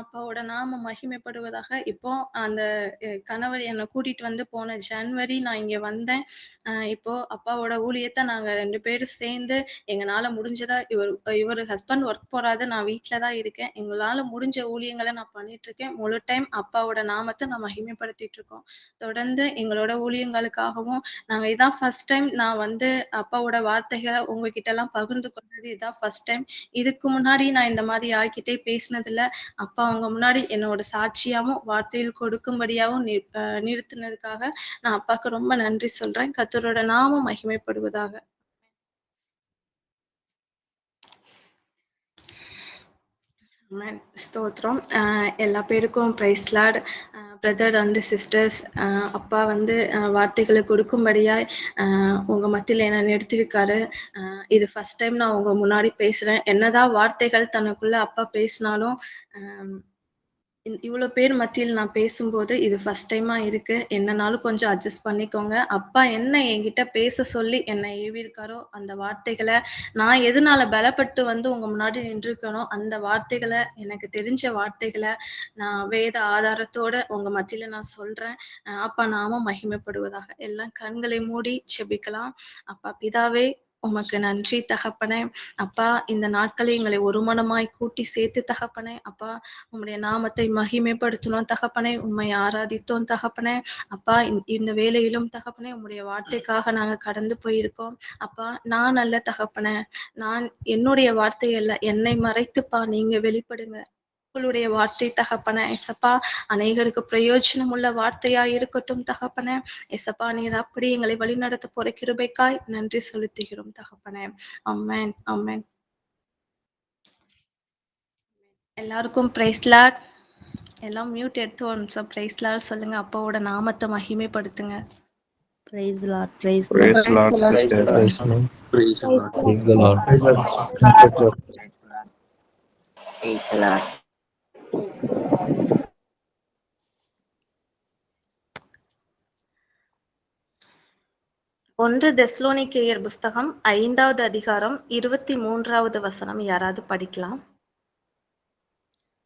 அப்பாவோட நாமம் மகிமைப்படுவதாக. இப்போ அந்த கணவர் என்ன கூட்டிட்டு வந்து போன ஜனவரி நான் இங்க வந்தேன். இப்போ அப்பாவோட ஊழியத்த நாங்க 2 பேரும் சேர்ந்து எங்கனால முடிஞ்சதா இவரு ஹஸ்பண்ட் ஒர்க் போறாரு. நான் வீட்ல தான் இருக்கேன். எங்களால முடிஞ்ச ஊழியங்கள நான் பண்ணிட்டுருக்கேன். முழு டைம் அப்பாவோட நாமத்த நான் மகிமைப்படுத்திட்டு இருக்கோம். தொடர்ந்து எங்களோட ஊழியங்களுக்காகவும் நாங்க இதான் ஃபர்ஸ்ட் டைம் நான் வந்து அப்பாவோட வார்த்தைகள உங்ககிட்டலாம் பகிர்ந்து கொள்றது இதான் ஃபர்ஸ்ட் டைம். இதுக்கு முன்னாடி நான் இந்த மாரி யார்கிட்டயும் பேசினதில்ல. அப்பா உங்க முன்னாடி என்னோட சாட்சியாவும், வார்த்தையில் கொடுக்கும்படியாவும் நிறுத்தினதுக்காக நான் அப்பாக்கு ரொம்ப நன்றி சொல்றேன். கர்த்தரோட நாமம் மகிமைப்படுவதாக. ஆமென். ஸ்தோத்திரம். எல்லா பேருக்கும் praise lord. Brother and sisters, அப்பா வந்து வார்த்தைகளை கொடுக்கும்படியாய் உங்க மத்தியில என்ன நிறுத்தியிருக்காரு. இது ஃபர்ஸ்ட் டைம் நான் உங்க முன்னாடி பேசுறேன். என்னதான் வார்த்தைகள் தனக்குள்ள அப்பா பேசினாலும், இவ்வளோ பேர் மத்தியில் நான் பேசும்போது இது ஃபர்ஸ்ட் டைமா இருக்கு. என்னனாலும் கொஞ்சம் அட்ஜஸ்ட் பண்ணிக்கோங்க. அப்பா என்ன என்கிட்ட பேச சொல்லி என்ன ஏவியிருக்காரோ, அந்த வார்த்தைகள நான் எதுனால பலப்பட்டு வந்து உங்க முன்னாடி நின்றுருக்கேனோ, அந்த வார்த்தைகள எனக்கு தெரிஞ்ச வார்த்தைகள நான் வேத ஆதாரத்தோட உங்க மத்தியில நான் சொல்றேன். அப்பா நாமம் மகிமைப்படுவதாக. எல்லாம் கண்களை மூடி ஜெபிக்கலாம். அப்பா பிதாவே உமக்கு நன்றி தகப்பனே. அப்பா இந்த நாட்களை எங்களை ஒரு மனமாய் கூட்டி சேர்த்து தகப்பனே. அப்பா உம்முடைய நாமத்தை மகிமைப்படுத்தணும் தகப்பனே. உம்மை ஆராதித்தோம் தகப்பனே. அப்பா இந்த வேளையிலும் தகப்பனே உம்முடைய வார்த்தைக்காக நாங்க கடந்து போயிருக்கோம். அப்பா நான் அல்ல தகப்பனே. நான் என்னுடைய வார்த்தை அல்ல. என்னை மறைத்துப்பா நீங்க வெளிப்படுங்க. உங்களுடைய வார்த்தை தகப்பனே. ஏசப்பா அநேகருக்கு பிரயோஜனம் உள்ள வார்த்தையா இருக்கட்டும் தகப்பனே. ஏசப்பா நீர் அப்படி எங்களை வழிநடத்த போற கிருபைக்காய் நன்றி செலுத்துகிறோம் தகப்பனே. ஆமென் ஆமென். எல்லாருக்கும் பிரைஸ் லார்ட். எல்லாம் மியூட் எடுத்து ஒரு நிமிஷம் பிரைஸ் லார்ட் சொல்லுங்க. அப்பாவோட நாமத்தை மகிமைப்படுத்துங்க. Praise the Lord. Praise the Praise Lord. the Lord, sister. Praise the Lord. Praise the Lord. Praise the Lord. Praise the Lord. Praise the Lord. 1 தெசலோனிக்கேயர் புஸ்தகம் 5வது அதிகாரம் 23வது வசனம் யாராவது படிக்கலாம்?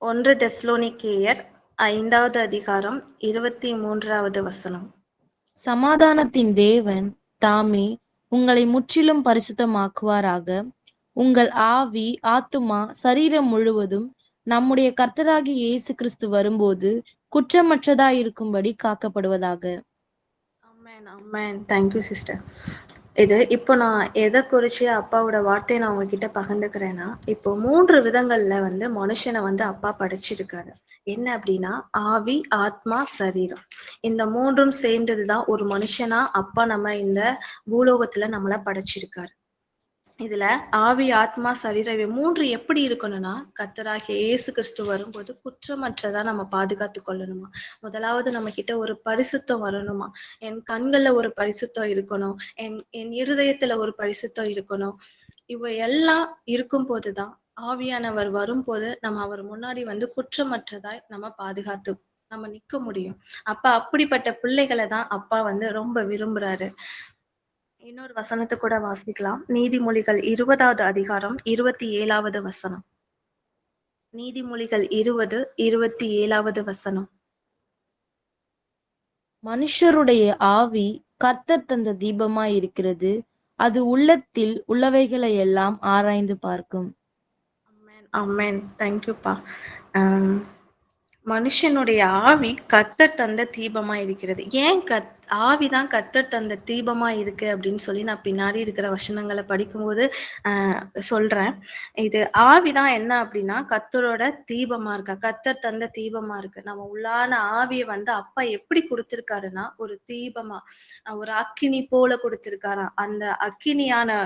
1 தெசலோனிக்கேயர் 5வது அதிகாரம் 23வது வசனம். சமாதானத்தின் தேவன் தாமே உங்களை முற்றிலும் பரிசுத்தமாக்குவாராக. உங்கள் ஆவி, ஆத்துமா, சரீரம் முழுவதும் நம்முடைய கர்த்தராகிய இயேசு கிறிஸ்து வரும்போது குற்றமற்றதாயிருக்கும்படி காக்கப்படுவதாக. ஆமென், ஆமென். Thank you sister. இது இப்போ நான் எதை குறிச்சு அப்பாவோட வார்த்தையை நான் உங்ககிட்ட பகிர்ந்துக்கிறேன்னா, இப்போ 3 விதங்கள்ல வந்து மனுஷனை வந்து அப்பா படைச்சிருக்காரு. என்ன அப்படின்னா, ஆவி, ஆத்மா, சரீரம். இந்த 3ம் சேர்ந்ததுதான் ஒரு மனுஷனா அப்பா நம்ம இந்த பூலோகத்துல நம்மள படைச்சிருக்காரு. இதுல ஆவி, ஆத்மா, சரீரம் இவை 3 எப்படி இருக்கணும்னா, கர்த்தராகிய இயேசு கிறிஸ்து வரும்போது குற்றமற்றதா நம்ம பாதுகாத்து கொள்ளணுமா. முதலாவது நம்ம கிட்ட ஒரு பரிசுத்தம் வரணுமா. என் கண்கள்ல ஒரு பரிசுத்தம் இருக்கணும், என் இருதயத்துல ஒரு பரிசுத்தம் இருக்கணும். இவை எல்லாம் இருக்கும் போதுதான் ஆவியானவர் வரும்போது நம்ம அவர் முன்னாடி வந்து குற்றமற்றதாய் நம்ம பாதுகாத்து நம்ம நிக்க முடியும். அப்ப அப்படிப்பட்ட பிள்ளைகளை தான் அப்பா வந்து ரொம்ப விரும்புறாரு. இன்னொரு வசனத்தை கூட வாசிக்கலாம். நீதிமொழிகள் 20வது அதிகாரம் 27வது வசனம். நீதிமொழிகள் 20:27வது வசனம். மனுஷருடைய ஆவி கர்த்தர் தந்த தீபமாய் இருக்கிறது. அது உள்ளத்தில் உள்ளவைகளை எல்லாம் ஆராய்ந்து பார்க்கும். ஆமென், ஆமென். தேங்க்யூப்பா. மனுஷனுடைய ஆவி கர்த்தர் தந்த தீபமா இருக்கிறது. ஏன் ஆவிதான் கர்த்தர் தந்த தீபமா இருக்கு அப்படின்னு சொல்லி நான் பின்னாடி இருக்கிற வசனங்களை படிக்கும்போது சொல்றேன். இது ஆவிதான் என்ன அப்படின்னா கர்த்தரோட தீபமா இருக்கா, கர்த்தர் தந்த தீபமா இருக்கு. நம்ம உள்ளான ஆவியை வந்து அப்பா எப்படி கொடுத்திருக்காருன்னா ஒரு தீபமா, ஒரு அக்கினி போல கொடுத்திருக்காராம். அந்த அக்கினியான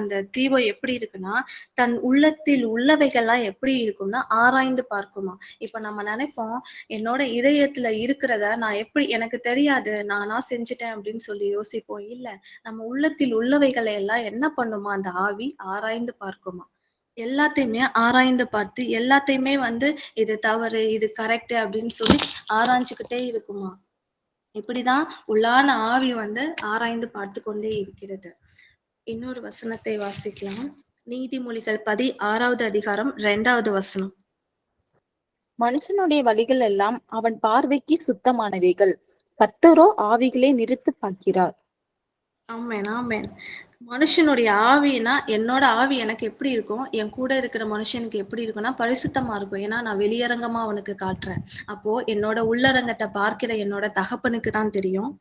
அந்த தீபம் எப்படி இருக்குன்னா தன் உள்ளத்தில் உள்ளவைகள்லாம் எப்படி இருக்கும்னா ஆராய்ந்து பார்க்குமா. இப்ப நம்ம நினைப்போம், என்னோட இதயத்துல இருக்கிறத நான் எப்படி, எனக்கு தெரியாது, நானா செஞ்சுட்டேன் அப்படின்னு சொல்லி யோசிப்போம். இல்ல, நம்ம உள்ளத்தில் உள்ளவைகளை எல்லாம் என்ன பண்ணுமா அந்த ஆவி ஆராய்ந்து பார்க்குமா. எல்லாத்தையுமே ஆராய்ந்து பார்த்து எல்லாத்தையுமே வந்து இது தவறு, இது கரெக்ட் அப்படின்னு சொல்லி ஆராய்ஞ்சுக்கிட்டே இருக்குமா. இப்படிதான் உள்ளான ஆவி வந்து ஆராய்ந்து பார்த்து கொண்டே இருக்கிறது. இன்னொரு வசனத்தை வாசிக்கலாம். நீதிமொழிகள் 16வது அதிகாரம் 2வது வசனம். மனுஷனுடைய வழிகள் எல்லாம் அவன் பார்வைக்கு சுத்தமானவைகள், கர்த்தரோ ஆவிகளை நிறுத்து பார்க்கிறார். ஆமென், ஆமென். மனுஷனுடைய ஆவினா என்னோட ஆவி எனக்கு எப்படி இருக்கும், என் கூட இருக்கிற மனுஷனுக்கு எப்படி இருக்கும்னா பரிசுத்தமா இருக்கும். ஏன்னா நான் வெளியரங்கமா அவனுக்கு காட்டுறேன். அப்போ என்னோட உள்ளரங்கத்தை பார்க்கிற என்னோட தகப்பனுக்கு தான் தெரியும்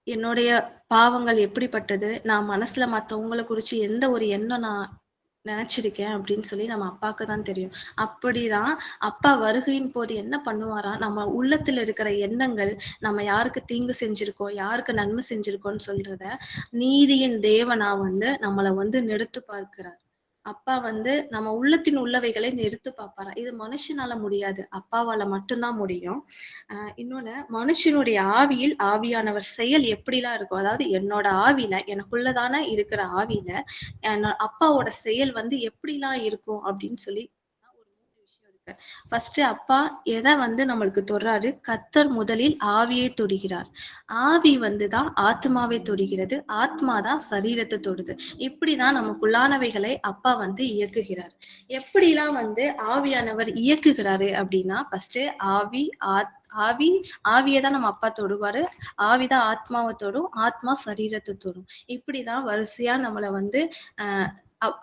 என்னுடைய பாவங்கள் எப்படிப்பட்டது, நான் மனசுல மத்தவங்கள குறிச்சு எந்த ஒரு எண்ணம் நான் நினைச்சிருக்கேன் அப்படின்னு சொல்லி நம்ம அப்பாவுக்கு தான் தெரியும். அப்படிதான் அப்பா வருகையின் போது என்ன பண்ணுவாராம், நம்ம உள்ளத்துல இருக்கிற எண்ணங்கள், நம்ம யாருக்கு தீங்கு செஞ்சிருக்கோம், யாருக்கு நன்மை செஞ்சிருக்கோம்னு சொல்றத நீதியின் தேவனா வந்து நம்மளை வந்து நிறுத்து பார்க்கிறார். அப்பா வந்து நம்ம உள்ளத்தின் உள்ளவைகளை நிறுத்து பார்ப்பாராம். இது மனுஷனால முடியாது, அப்பாவால மட்டும்தான் முடியும். இன்னொன்னு, மனுஷனுடைய ஆவியில் ஆவியானவர் செயல் எப்படிலாம் இருக்கும், அதாவது என்னோட ஆவியில எனக்குள்ளதான இருக்கிற ஆவியில அப்பாவோட செயல் வந்து எப்படிலாம் இருக்கும் அப்படின்னு சொல்லி ஒரு 3 விஷயம் இருக்கு. ஃபர்ஸ்ட் அப்பா எதை வந்து நம்மளுக்கு தொடுறாரு, கர்த்தர் முதலில் ஆவியை தொடுகிறார். ஆவி வந்துதான் ஆத்மாவை தொடுகிறது, ஆத்மா தான் சரீரத்தை தொடுது. இப்படிதான் நமக்குள்ளானவைகளை அப்பா வந்து இயக்குகிறார். எப்படிலாம் வந்து ஆவியானவர் இயக்குகிறாரு அப்படின்னா, ஃபர்ஸ்ட் ஆவி ஆவி ஆவியை தான் நம்ம அப்பா தொடுவாரு, ஆவிதான் ஆத்மாவை தொடும், ஆத்மா சரீரத்தை தொடும். இப்படிதான் வரிசையா நம்மளை வந்து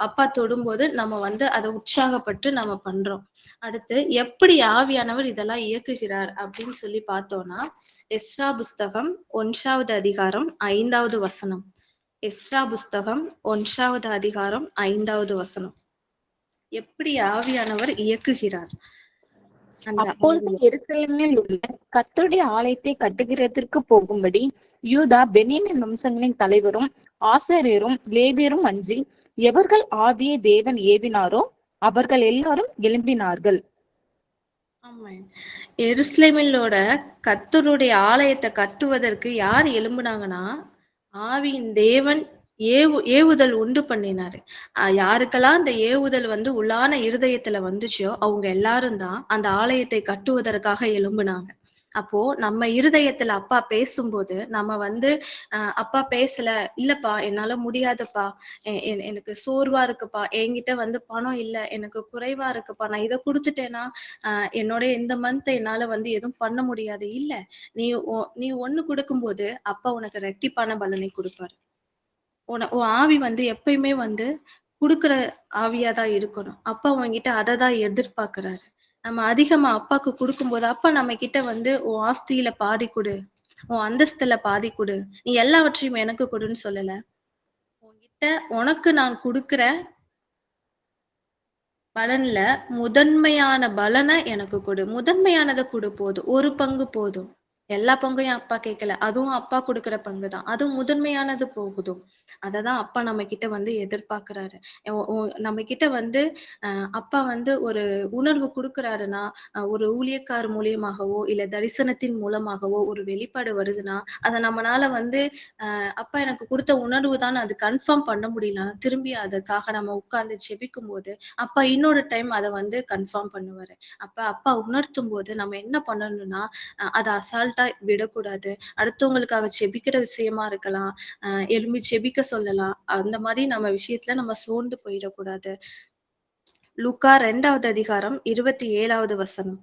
அப்பா தொடும்போது நம்ம வந்து அதை உற்சாகப்பட்டு நம்ம பண்றோம். அடுத்து எப்படி ஆவியானவர் இதெல்லாம் இயக்குகிறார் அப்படின்னு சொல்லி பார்த்தோம்னா, எஸ்றா புஸ்தகம் 1வது அதிகாரம் 5வது வசனம். எஸ்றா புஸ்தகம் 1வது அதிகாரம் 5வது வசனம். எப்படி ஆவியானவர் இயக்குகிறார். அப்பொழுது எருசலேமில் உள்ள கர்த்தருடைய ஆலயத்தை கட்டுகிறதற்கு போகும்படி யூதா பென்யமீன் வம்சங்களின் தலைவரும் ஆசாரியரும் லேவியரும் அன்றி எவர்கள் ஆவியை தேவன் ஏவினாரோ அவர்கள் எல்லாரும் எழும்பினார்கள். ஆமாம். எருசலேமிலோட கர்த்தருடைய ஆலயத்தை கட்டுவதற்கு யார் எழும்புனாங்கன்னா, ஆவியின் தேவன் ஏவுதல் உண்டு பண்ணினாரு. யாருக்கெல்லாம் அந்த ஏவுதல் வந்து உள்ளான இருதயத்துல வந்துச்சோ அவங்க எல்லாரும் தான் அந்த ஆலயத்தை கட்டுவதற்காக எழும்புனாங்க. அப்போ நம்ம இருதயத்துல அப்பா பேசும்போது நம்ம வந்து அப்பா பேசல, இல்லப்பா என்னால முடியாதுப்பா, எனக்கு சோர்வா இருக்குப்பா, என்கிட்ட வந்து பணம் இல்ல, எனக்கு குறைவா இருக்குப்பா, நான் இத குடுத்துட்டேன்னா என்னோட இந்த மந்த் என்னால வந்து எதுவும் பண்ண முடியாது. இல்ல, நீ ஒண்ணு குடுக்கும்போது அப்பா உனக்கு ரெட்டிப்பான பலனை குடுப்பாரு. உன் ஆவி வந்து எப்பயுமே வந்து குடுக்குற ஆவியா தான் இருக்கணும். அப்பா உன்கிட்ட அத தான் எதிர்பார்க்கிறாரு. நம்ம அதிகமா அப்பாக்கு குடுக்கும்போது, அப்பா நம்மகிட்ட வந்து உன் ஆஸ்தியில பாதி குடு, உன் அந்தஸ்துல பாதி குடு, நீ எல்லாவற்றையும் எனக்கு குடுன்னு சொல்லல. உன்கிட்ட உனக்கு நான் குடுக்குற பலன்ல முதன்மையான பலன எனக்கு குடு. முதன்மையானத குடு போதும். 1 பங்கு போதும். எல்லா பங்கையும் அப்பா கேட்கல. அதுவும் அப்பா குடுக்குற பங்கு தான். அதுவும் முதன்மையானது போதும். அததான் அப்பா நம்மகிட்ட வந்து எதிர்பார்க்கிறாரு. ஒ ஒ நம்மகிட்ட வந்து அப்பா வந்து ஒரு உணர்வு குடுக்குறாருன்னா, ஒரு ஊழியக்கார் மூலியமாகவோ, இல்ல தரிசனத்தின் மூலமாகவோ ஒரு வெளிப்பாடு வருதுன்னா, அத நம்மனால வந்து அப்பா எனக்கு குடுத்த உணர்வு தான் அது கன்ஃபார்ம் பண்ண முடியல. திரும்பி அதற்காக நம்ம உட்கார்ந்து ஜெபிக்கும்போது, அப்பா இன்னொரு டைம் அத வந்து கன்ஃபார்ம் பண்ணுவாரு. அப்பா உணர்த்தும்போது நம்ம என்ன பண்ணணும்னா, அத அசால்ட்டா விடக்கூடாது. அடுத்தவங்களுக்காக ஜெபிக்கிற விஷயமா இருக்கலாம். எழும்பி ஜெபிக்க சொல்லலாம். அந்த மாரி நம்ம விஷயத்துல நம்ம சோர்ந்து போயிடக்கூடாது. லூக்கா 2வது அதிகாரம் 27வது வசனம்.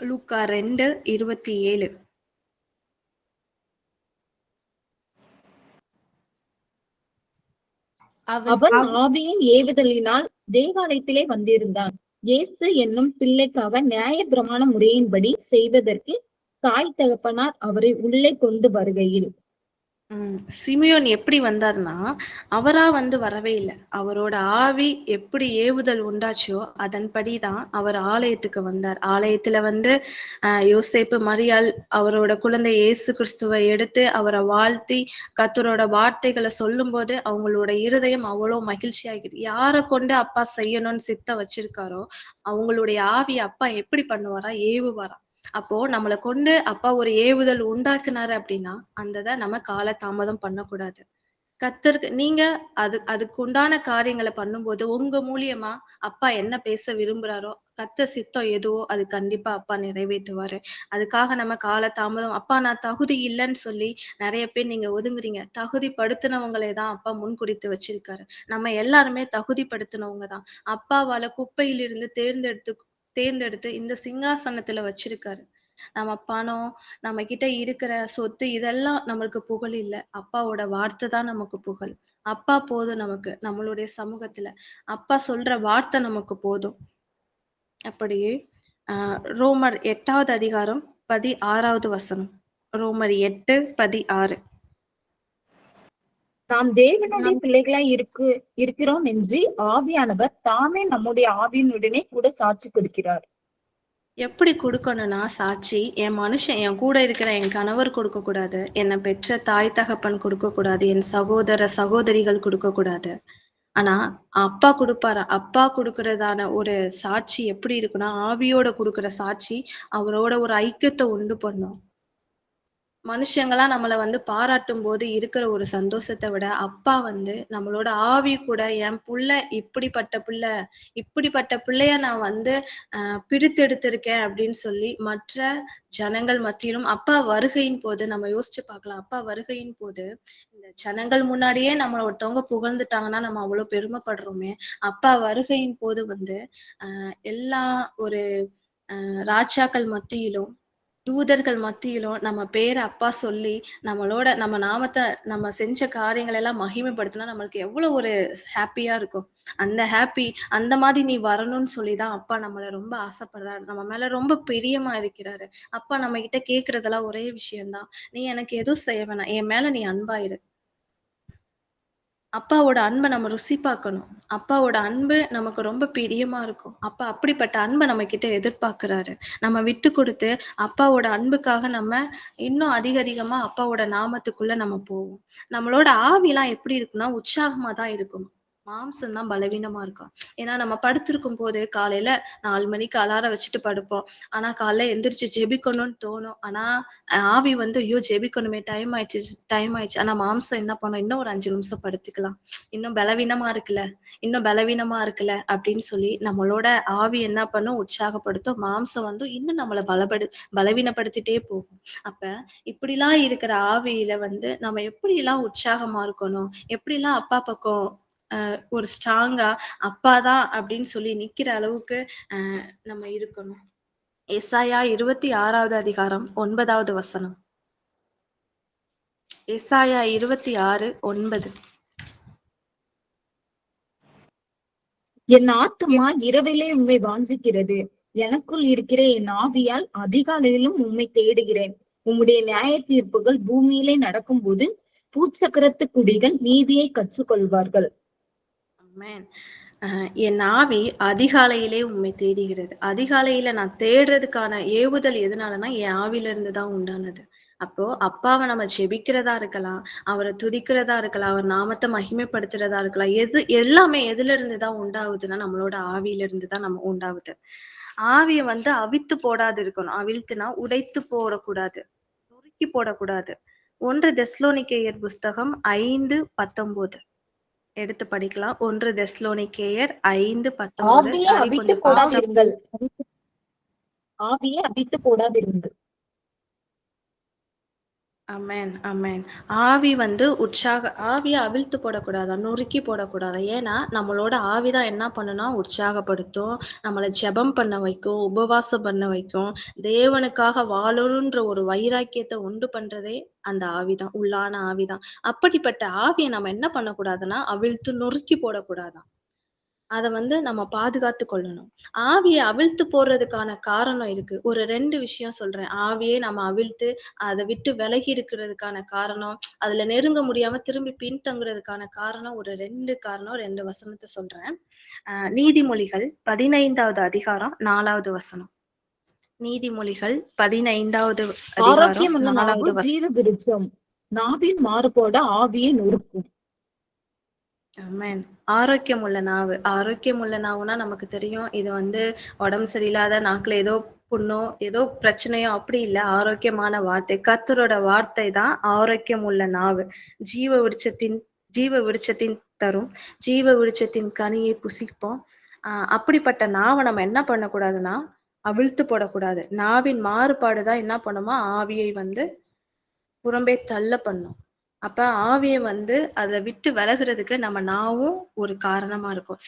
லூக்கா 2:27. அவன் ஆவியின் ஏவுதலினால் தேவாலயத்திலே வந்திருந்தான். இயேசு என்னும் பிள்ளைக்காக நியாயப்பிரமாண முறையின்படி செய்வதற்கு தாய் தகப்பனார் அவரை உள்ளே கொண்டு வருகையில். சிமியோன் எப்படி வந்தார்னா, அவரா வந்து வரவே இல்ல. அவரோட ஆவி எப்படி ஏவுதல் உண்டாச்சோ, அதன்படி தான் அவர் ஆலயத்துக்கு வந்தார். ஆலயத்துல வந்து யோசேப்பு, மரியாள் அவரோட குழந்தை இயேசு கிறிஸ்துவ எடுத்து அவர வாழ்த்தி, கர்த்தரோட வார்த்தைகள சொல்லும்போது, அவங்களோட இருதயம் அவ்வளோ மகிழ்ச்சியாகிது. யார கொண்டு அப்பா செய்யணும்னு சித்தம் வச்சிருக்காரோ, அவங்களுடைய ஆவிய அப்பா எப்படி பண்ணுவாரா? ஏவுவாராம். அப்போ நம்மள கொண்டு அப்பா ஒரு ஏவுதல் உண்டாக்குனாரு அப்படின்னா, அந்த இத நம்ம கால தாமதம் பண்ணக்கூடாது. கர்த்தருக்கு நீங்க அதுக்கு உண்டான காரியங்கள பண்ணும்போது, உங்க மூலியமா அப்பா என்ன பேச விரும்புறாரோ, கர்த்தர் சித்தம் எதுவோ அது கண்டிப்பா அப்பா நிறைவேத்துவாரு. அதுக்காக நம்ம கால தாமதம் அப்பா நான் தகுதி இல்லன்னு சொல்லி நெறைய பேர் நீங்க ஒதுங்குறீங்க. தகுதிப்படுத்துனவங்களே தான் அப்பா முன்குறித்து வச்சிருக்காரு. நம்ம எல்லாருமே தகுதிப்படுத்துனவங்க தான். அப்பாவால குப்பையிலிருந்து தேர்ந்தெடுத்து இந்த சிங்காசனத்துல வச்சிருக்காரு. நம்ம பணம், நம்ம கிட்ட இருக்கிற சொத்து இதெல்லாம் நம்மளுக்கு புகழ் இல்ல. அப்பாவோட வார்த்தை தான் நமக்கு புகழ். அப்பா போதும் நமக்கு. நம்மளுடைய சமூகத்துல. அப்பா சொல்ற வார்த்தை நமக்கு போதும். அப்படியே அ ரோமர் 8வது அதிகாரம் 16வது வசனம். ரோமர் 8:16. நாம் தேவனுடைய பிள்ளைகளாய் இருக்கிறோம் என்று ஆவியானவர் தாமே நம்முடைய ஆவியினுடனே கூட சாட்சி கொடுக்கிறார். எப்படி குடுக்கணும்னா, சாட்சி என் கூட இருக்கிற என் கணவர் குடுக்கக்கூடாது. என்ன பெற்ற தாய் தகப்பன் குடுக்கக்கூடாது. என் சகோதர, சகோதரிகள் குடுக்கக்கூடாது. ஆனா, அப்பா குடுப்பாரு. அப்பா குடுக்கிறதான ஒரு சாட்சி எப்படி இருக்குன்னா, ஆவியோட குடுக்குற சாட்சி அவரோட ஒரு ஐக்கியத்த உண்டு பண்ணும். மனுஷங்கலாம் நம்மள வந்து பாராட்டும்போது இருக்கிற ஒரு சந்தோஷத்த விட, அப்பா வந்து நம்மளோட ஆவி கூட என் புள்ள இப்படிப்பட்ட பிள்ளைய நான் வந்து பிரித்தெடுத்திருக்கேன் அப்படின்னு சொல்லி மற்ற ஜனங்கள் மத்தியிலும் அப்பா வருகையின் போது நம்ம யோசிச்சு பார்க்கலாம். அப்பா வருகையின் போது இந்த ஜனங்கள் முன்னாடியே நம்மள ஒருத்தவங்க புகழ்ந்துட்டாங்கன்னா, நம்ம அவ்வளோ பெருமைப்படுறோமே! அப்பா வருகையின் போது வந்து எல்லா ஒரு ராஜாக்கள் மத்தியிலும் தூதர்கள் மத்தியிலும் நம்ம பேர அப்பா சொல்லி, நம்ம நாமத்த நம்ம செஞ்ச காரியங்கள் எல்லாம் மகிமைப்படுத்தினா, நம்மளுக்கு எவ்வளோ ஒரு ஹேப்பியா இருக்கும். அந்த ஹேப்பி அந்த மாதிரி நீ வரணும்னு சொல்லி தான் அப்பா நம்மள ரொம்ப ஆசைப்படுறாரு. நம்ம மேல ரொம்ப பிரியமா இருக்கிறாரு. அப்பா நம்மகிட்ட கேட்கிறதெல்லாம் ஒரே விஷயம் தான். "நீ எனக்கு எதுவும் செய்ய வேணாம். என் மேல நீ அன்பா இரு." அப்பாவோட அன்ப நம்ம ருசி பார்க்கணும். அப்பாவோட அன்பு நமக்கு ரொம்ப பிரியமா இருக்கும். அப்பா அப்படிப்பட்ட அன்ப நம்மகிட்ட எதிர்பார்க்கிறாரு. நம்ம விட்டு குடுத்து, அப்பாவோட அன்புக்காக நம்ம இன்னும் அதிகமா அப்பாவோட நாமத்துக்குள்ள நம்ம போவோம். நம்மளோட ஆவிலாம் எப்படி இருக்கும்னா, உற்சாகமா தான் இருக்கும். மாம்சம் தான் பலவீனமா இருக்கும். ஏன்னா நம்ம படுத்திருக்கும் போது காலையில 4 மணிக்கு அலாரம் வச்சுட்டு படுப்போம். ஆனா காலைல எந்திரிச்சு ஜெபிக்கணும்னு தோணும். ஆனா ஆவி வந்து ஐயோ ஜெபிக்கணுமே டைம் ஆயிடுச்சு டைம் ஆயிடுச்சு. ஆனா மாம்சம் என்ன பண்ணும்? இன்னும் ஒரு 5 நிமிஷம் படுத்துக்கலாம். இன்னும் பலவீனமா இருக்குல்ல, இன்னும் பலவீனமா இருக்குல்ல அப்படின்னு சொல்லி நம்மளோட ஆவி என்ன பண்ணும்? உற்சாகப்படுத்தும். மாம்சம் வந்து இன்னும் நம்மள பலவீனப்படுத்திட்டே போகும். அப்ப இப்படிலாம் இருக்கிற ஆவியில வந்து நம்ம எப்படிலாம் உற்சாகமா இருக்கணும்? எப்படிலாம் அப்பா பக்கம் ஒரு ஸ்ட்ராங்கா அப்பா தான் அப்படின்னு சொல்லி நிக்கிற அளவுக்கு நம்ம இருக்கணும். எசாயா 26வது அதிகாரம் 9வது வசனம். எசாயா 26:9. என் ஆத்துமா இரவிலே உம்மை வாஞ்சிக்கிறது. எனக்குள் இருக்கிற என் ஆவியால் அதிகாலையிலும் உம்மை தேடுகிறேன். உம்முடைய நியாய தீர்ப்புகள் பூமியிலே நடக்கும்போது பூச்சக்கரத்து குடிகள் நீதியை கற்றுக்கொள்வார்கள். ஆமென். என் ஆவி அதிகாலையிலே உம்மை தேடுகிறது. அதிகாலையில நான் தேடுறதுக்கான ஏவுதல் எதனாலனா, என் ஆவியில இருந்து தான் உண்டானது. அப்போ அப்பாவ நம்ம ஜெபிக்கிறதா இருக்கலாம், அவர துதிக்கிறதா இருக்கலாம், அவர் நாமத்த மகிமைப்படுத்துறதா இருக்கலாம். எல்லாமே எதுல இருந்து தான் உண்டாகுதுன்னா, நம்மளோட ஆவியில இருந்து தான் நம்ம உண்டாகுது. ஆவிய வந்து அவித்து போடாது இருக்கணும். அவிழ்த்துனா உடைத்து போடக்கூடாது. நொறுக்கி போடக்கூடாது. 1 தெஸ்ஸலோனிக்கேயர் புஸ்தகம் 5:19 எடுத்து படிக்கலாம். 1 தெஸ்ஸலோனிக்கேயர் 5:19. ஆவியை சாரி அவித்து கொஞ்சம் ஃபாஸ்ட்டா போடாதிருங்கள். ஆவியை அவித்து போடாதிருங்கள். ஆமென், ஆமென். ஆவிய அவிழ்த்து போடக்கூடாதாம், நொறுக்கி போடக்கூடாதாம். ஏன்னா, நம்மளோட ஆவி தான் என்ன பண்ணும்னா, உற்சாகப்படுத்தும், நம்மள ஜெபம் பண்ண வைக்கும், உபவாசம் பண்ண வைக்கும், தேவனுக்காக வாழணுன்ற ஒரு வைராக்கியத்த உண்டு பண்றதே அந்த ஆவிதான், உள்ளான ஆவிதான். அப்படிப்பட்ட ஆவிய நம்ம என்ன பண்ணக்கூடாதுன்னா, அவிழ்த்து நொறுக்கி போடக்கூடாதாம். அத வந்து நம்ம பாதுகாத்து கொள்ளணும். ஆவிய அவிழ்த்து போடுறதுக்கான காரணம் இருக்கு. ஒரு 2 விஷயம் சொல்றேன். ஆவியே நம்ம அவிழ்த்து அத விட்டு விலகி இருக்கிறதுக்கான காரணம், அதுல நெருங்க முடியாம திரும்பி பின்தங்குறதுக்கான காரணம் ஒரு 2 காரணம், 2 வசனத்த சொல்றேன். நீதிமொழிகள் 15வது அதிகாரம் 4வது வசனம். நீதிமொழிகள் 15வது அதிகாரம் ஆரோக்கியம் உள்ள நாவு 4வது வசனம். ஜீவ விருட்சம். நாவின் மாறுபோட ஆவியை நொறுக்கும். ஆமென். ஆரோக்கியம் உள்ள நாவுனா நமக்கு தெரியும். இது வந்து உடம்பு சரியில்லாத நாக்குல ஏதோ புண்ணோ, ஏதோ பிரச்சனையோ அப்படி இல்ல. ஆரோக்கியமான வார்த்தை. கர்த்தரோட வார்த்தை தான் ஆரோக்கியம் உள்ள நாவு. ஜீவ விருட்சத்தின் ஜீவ விருட்சத்தின் தரும். ஜீவ விருட்சத்தின் கனியை புசிப்போம். அப்படிப்பட்ட நாவ நம்ம என்ன பண்ணக்கூடாதுன்னா, அவிழ்த்து போடக்கூடாது. நாவின் மாறுபாடு தான் என்ன பண்ணுமா, ஆவியை வந்து புறம்பே தள்ள பண்ணும். அப்ப ஆவிய வந்து அத விட்டு விலகுறதுக்கு நம்ம நாவும் ஒரு காரணமா இருக்கும்.